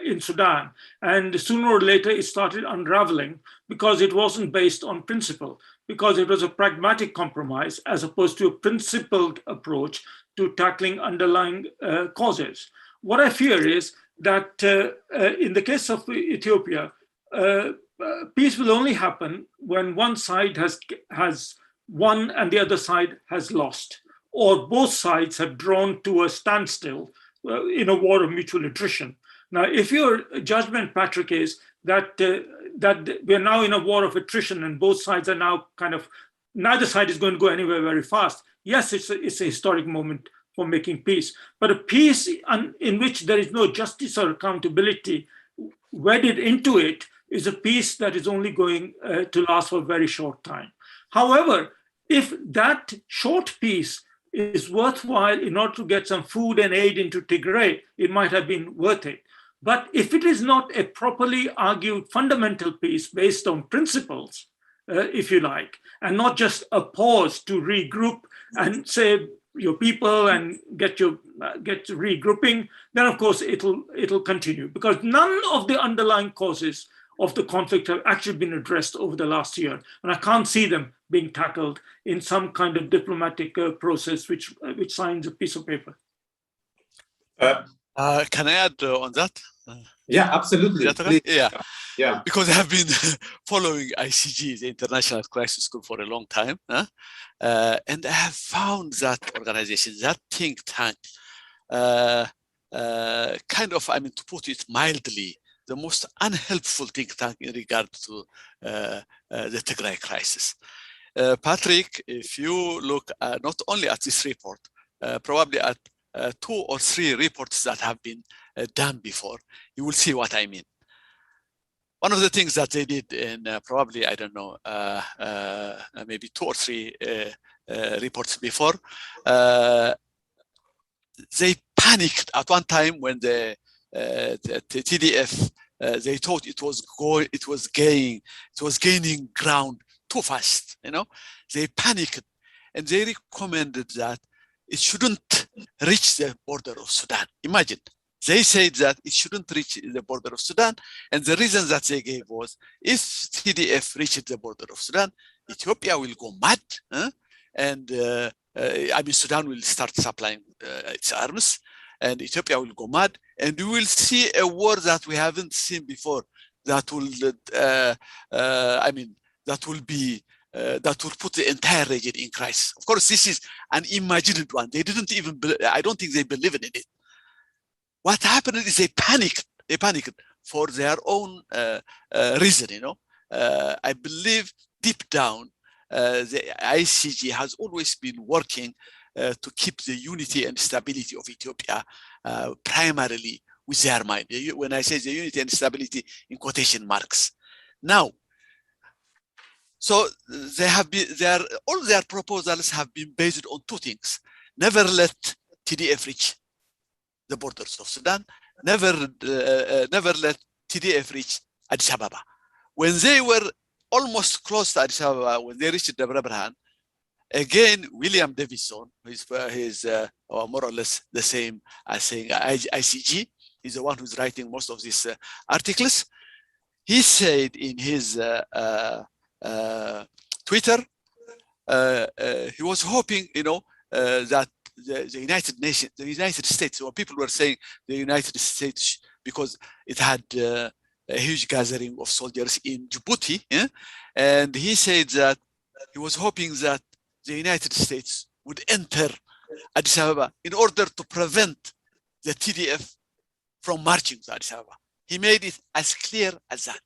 in Sudan, and sooner or later it started unraveling because it wasn't based on principle, because it was a pragmatic compromise as opposed to a principled approach to tackling underlying causes. What I fear is that in the case of Ethiopia, peace will only happen when one side has won and the other side has lost, or both sides have drawn to a standstill in a war of mutual attrition. Now, if your judgment, Patrick, is that that we're now in a war of attrition and both sides are now kind of, neither side is going to go anywhere very fast, yes, it's a historic moment for making peace. But a peace in which there is no justice or accountability wedded into it is a peace that is only going to last for a very short time. However, if that short peace is worthwhile in order to get some food and aid into Tigray, it might have been worth it. But if it is not a properly argued fundamental peace based on principles, if you like, and not just a pause to regroup and save your people and get regrouping, then of course it'll continue, because none of the underlying causes of the conflict have actually been addressed over the last year, and I can't see them being tackled in some kind of diplomatic process which signs a piece of paper. Can I add on that? Yeah, absolutely. Yeah. Because I have been following ICG, the International Crisis Group, for a long time, and I have found that organization, that think tank, kind of, I mean, to put it mildly, the most unhelpful think tank in regard to the Tigray crisis. Patrick, if you look not only at this report, probably at 2 or 3 reports that have been done before, you will see what I mean. One of the things that they did in probably, I don't know, maybe 2 or 3 reports before, they panicked at one time when the TDF, they thought it was gaining ground too fast. You know, they panicked, and they recommended that it shouldn't reach the border of Sudan. Imagine, they said that it shouldn't reach the border of Sudan, and the reason that they gave was, if TDF reaches the border of Sudan, Ethiopia will go mad, and I mean, Sudan will start supplying its arms, and Ethiopia will go mad, and we will see a war that we haven't seen before. That will, I mean, that will be. That will put the entire region in crisis. Of course, this is an imagined one. They didn't even, I don't think they believe in it. What happened is they panicked for their own reason, you know. I believe deep down, the ICG has always been working to keep the unity and stability of Ethiopia primarily with their mind. When I say the unity and stability in quotation marks. Now, so they have been, all their proposals have been based on 2 things. Never let TDF reach the borders of Sudan. Never let TDF reach Addis Ababa. When they were almost close to Addis Ababa, when they reached Debre Birhan, again, William Davison, who's more or less the same as saying ICG, he's the one who's writing most of these articles. he said in his Twitter, he was hoping, that the United Nations, the United States, or people were saying the United States because it had a huge gathering of soldiers in Djibouti, and he said that he was hoping that the United States would enter Addis Ababa in order to prevent the TDF from marching to Addis Ababa. He made it as clear as that.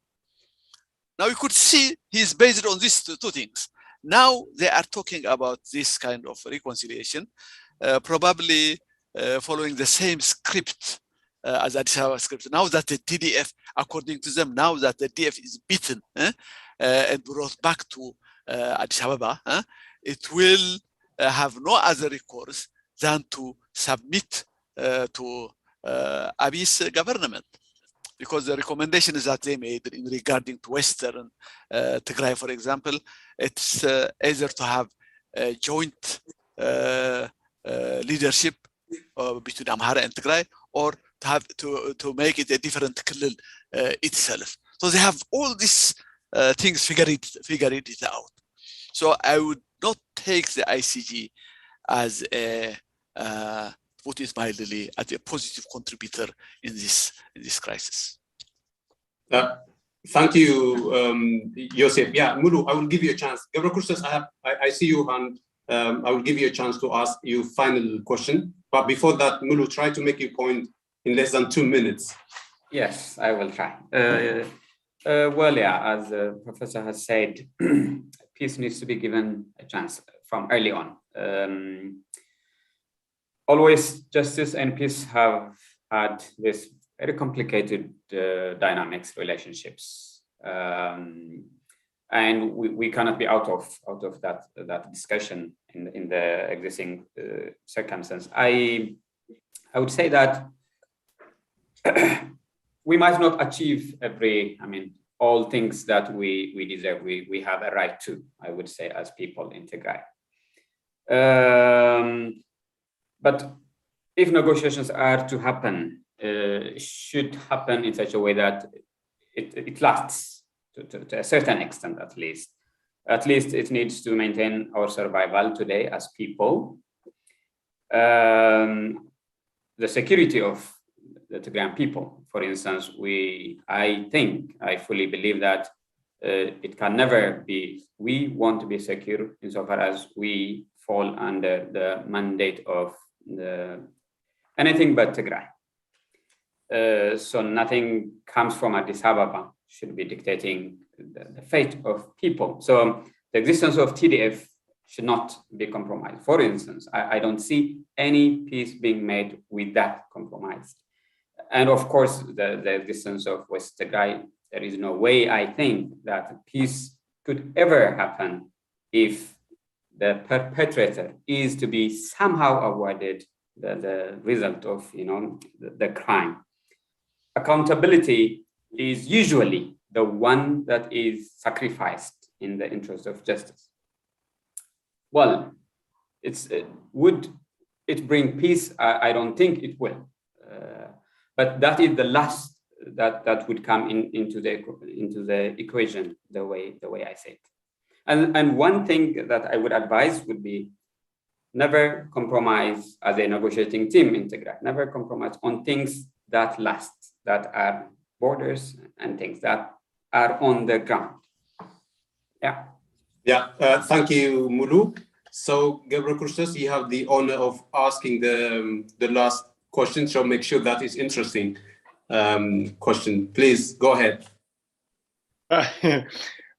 Now you could see he's based on these two things. Now they are talking about this kind of reconciliation, probably following the same script as Addis Ababa script. Now that the TDF, according to them, now that the TDF is beaten and brought back to Addis Ababa, it will have no other recourse than to submit to Abiy's government. Because the recommendations that they made in regarding to Western Tigray, for example, it's either to have a joint leadership between Amhara and Tigray, or to have to make it a different klil itself. So they have all these things figured it out. So I would not take the ICG as a put it mildly, as a positive contributor in this crisis. Thank you, Joseph. Yeah, Mulu, I will give you a chance. Gabriel Kustas, I see you, and I will give you a chance to ask your final question. But before that, Mulu, try to make your point in less than 2 minutes. Yes, I will try. Well, yeah, as the professor has said, peace needs to be given a chance from early on. Always justice and peace have had this very complicated dynamics, relationships, and we cannot be out of that discussion in the existing circumstance. I would say that we might not achieve all things that we deserve. We have a right to, I would say, as people in Tigray. But if negotiations are to happen, should happen in such a way that it lasts to a certain extent, at least. At least it needs to maintain our survival today as people. The security of the Tigrayan people, for instance, I fully believe that it can never be, we want to be secure insofar as we fall under the mandate of anything but Tigray. So nothing comes from Addis Ababa should be dictating the fate of people. So the existence of TDF should not be compromised. For instance, I don't see any peace being made with that compromised. And of course, the existence of West Tigray, there is no way, I think, that peace could ever happen if the perpetrator is to be somehow awarded the result of the crime. Accountability is usually the one that is sacrificed in the interest of justice. Well, would it bring peace? I don't think it will. But that is the last that would come into the equation, the way I say it. And one thing that I would advise would be never compromise as a negotiating team in Tigray. Never compromise on things that last, that are borders and things that are on the ground. Yeah. Yeah. Thank you, Mulu. So, Gabriel Kustas, you have the honor of asking the last question. So make sure that is interesting question. Please go ahead.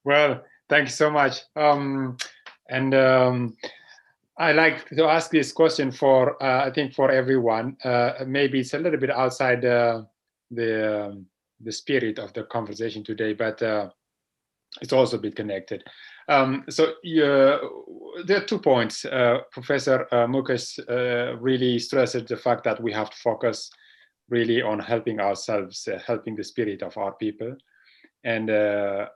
Well, thank you so much. I like to ask this question for, I think, for everyone. Maybe it's a little bit outside the spirit of the conversation today, but it's also a bit connected. So there are 2 points. Professor Mukesh really stressed the fact that we have to focus really on helping ourselves, helping the spirit of our people. And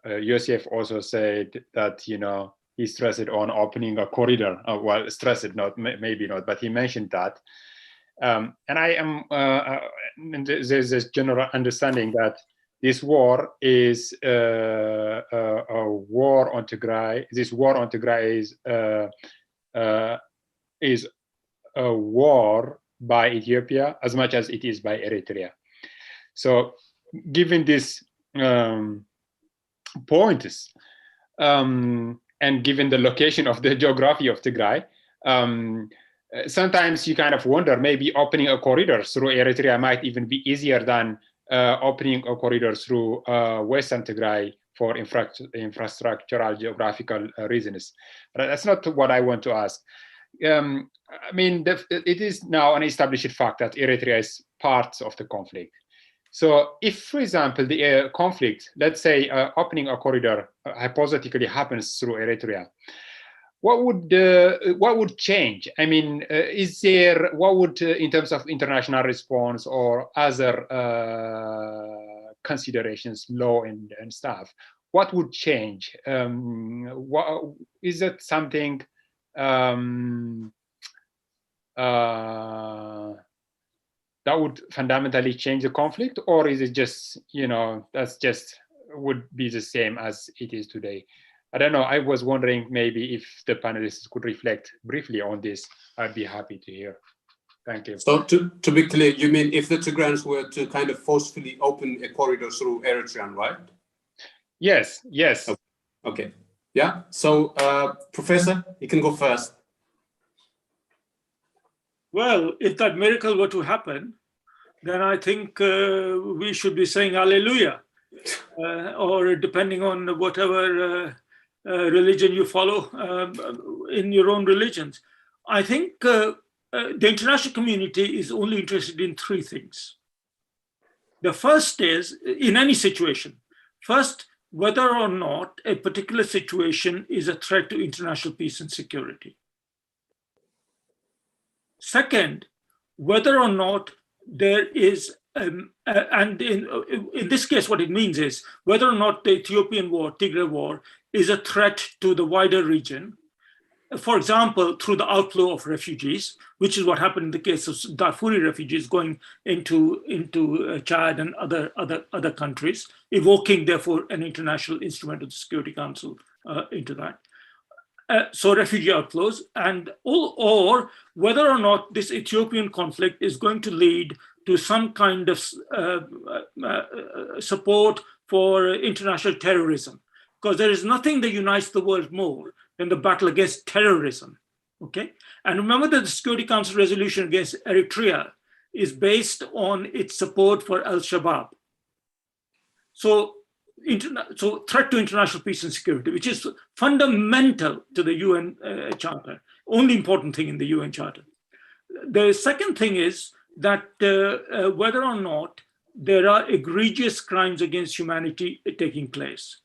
Joseph also said that, he stressed on opening a corridor. Well, stressed, maybe not, but he mentioned that. And I am, there's this general understanding that this war is a war on Tigray. This war on Tigray is a war by Ethiopia as much as it is by Eritrea. So, given these points and given the location of the geography of Tigray, sometimes you kind of wonder maybe opening a corridor through Eritrea might even be easier than opening a corridor through Western Tigray for infrastructural geographical reasons. But that's not what I want to ask. I mean, it is now an established fact that Eritrea is part of the conflict. So if, for example, the conflict, let's say opening a corridor hypothetically happens through Eritrea, what would change? I mean, what would, in terms of international response or other considerations, law and stuff, what would change? Is it something that would fundamentally change the conflict, or is it just, that's just would be the same as it is today? I don't know. I was wondering maybe if the panelists could reflect briefly on this. I'd be happy to hear. Thank you. So to be clear, you mean if the Tigrayans were to kind of forcefully open a corridor through Eritrea, right? Yes, yes. Okay. Yeah. So Professor, you can go first. Well, if that miracle were to happen, then I think we should be saying Hallelujah, or depending on whatever religion you follow in your own religions. I think the international community is only interested in three things. The first is, in any situation, first, whether or not a particular situation is a threat to international peace and security. Second, whether or not there is, and in this case, what it means is whether or not the Ethiopian war, Tigray war, is a threat to the wider region. For example, through the outflow of refugees, which is what happened in the case of Darfuri refugees going into Chad and other countries, evoking therefore an international instrument of the Security Council into that. So refugee outflows, or whether or not this Ethiopian conflict is going to lead to some kind of support for international terrorism, because there is nothing that unites the world more than the battle against terrorism. Okay, and remember that the Security Council resolution against Eritrea is based on its support for Al-Shabaab. So threat to international peace and security, which is fundamental to the UN Charter, only important thing in the UN Charter. The second thing is that whether or not there are egregious crimes against humanity taking place,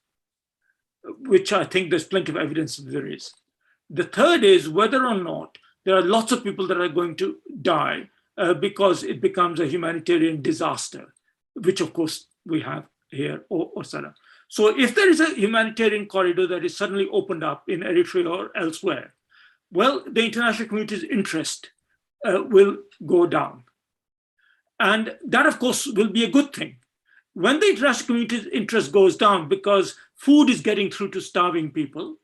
which I think there's plenty of evidence that there is. The third is whether or not there are lots of people that are going to die because it becomes a humanitarian disaster, which of course we have here or Sarah. So if there is a humanitarian corridor that is suddenly opened up in Eritrea or elsewhere, well, the international community's interest will go down. And that, of course, will be a good thing. When the international community's interest goes down because food is getting through to starving people,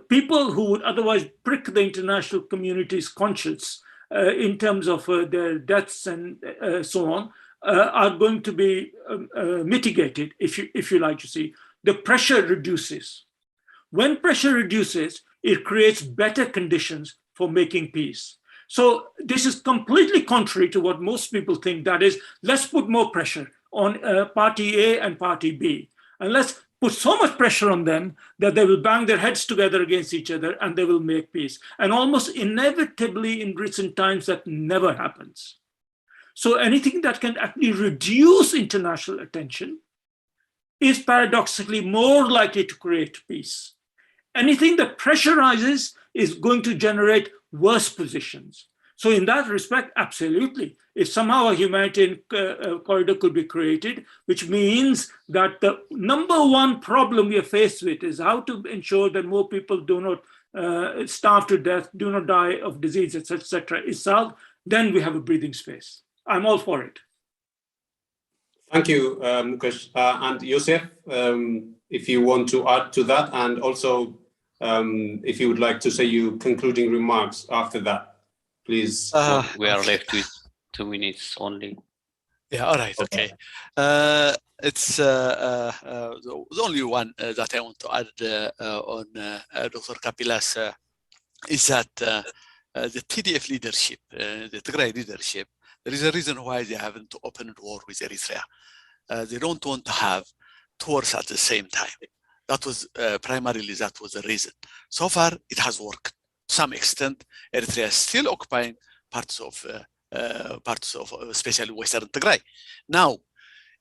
people who would otherwise prick the international community's conscience in terms of their deaths and so on, are going to be mitigated, if you like to see. The pressure reduces. When pressure reduces, it creates better conditions for making peace. So this is completely contrary to what most people think, that is, let's put more pressure on party A and party B, and let's put so much pressure on them that they will bang their heads together against each other and they will make peace. And almost inevitably in recent times, that never happens. So anything that can actually reduce international attention is paradoxically more likely to create peace. Anything that pressurizes is going to generate worse positions. So in that respect, absolutely. If somehow a humanitarian corridor could be created, which means that the number one problem we are faced with is how to ensure that more people do not starve to death, do not die of disease, etc., is solved, then we have a breathing space. I'm all for it. Thank you, Mukesh. And Yosef, if you want to add to that, and also if you would like to say your concluding remarks after that, please. We are left with 2 minutes only. Yeah, all right, okay. It's the only one that I want to add on Dr. Kapila's is that the TDF leadership, the Tigray leadership, there is a reason why they haven't opened war with Eritrea. They don't want to have two wars at the same time. That was primarily that was the reason. So far, it has worked to some extent. Eritrea is still occupying parts of especially Western Tigray. Now,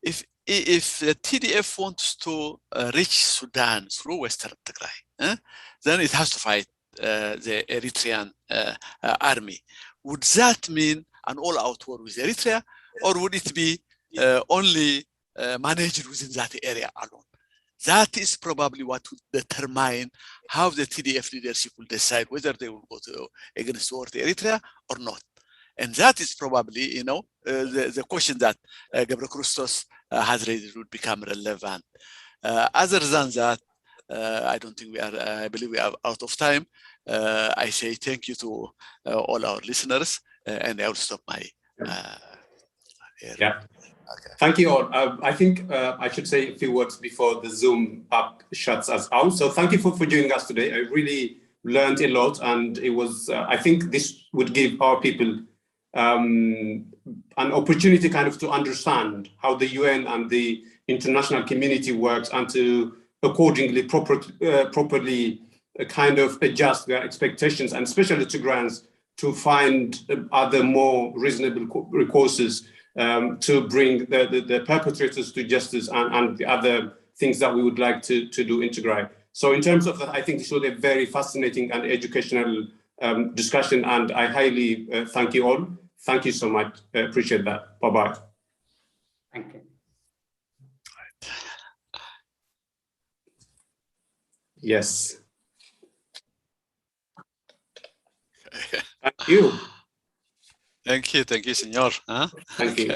if the TDF wants to reach Sudan through Western Tigray, then it has to fight the Eritrean army. Would that mean an all-out war with Eritrea, or would it be only managed within that area alone? That is probably what would determine how the TDF leadership will decide whether they will go against war to Eritrea or not. And that is probably, you know, the question that Gabriel Christos has raised would become relevant. Other than that, I don't think we are, I believe we are out of time. I say thank you to all our listeners, and I will stop my here. Yeah. Okay. Thank you all. I think I should say a few words before the Zoom app shuts us out. So thank you for joining us today. I really learned a lot, and it was, I think this would give our people an opportunity kind of to understand how the UN and the international community works, and to accordingly properly kind of adjust their expectations, and especially to grants, to find other more reasonable recourses to bring the perpetrators to justice, and the other things that we would like to do in Tigray. So in terms of that, I think this was a very fascinating and educational discussion, and I highly thank you all. Thank you so much. Appreciate that. Bye-bye. Thank you. Yes. Thank you. Thank you, senor. Thank you.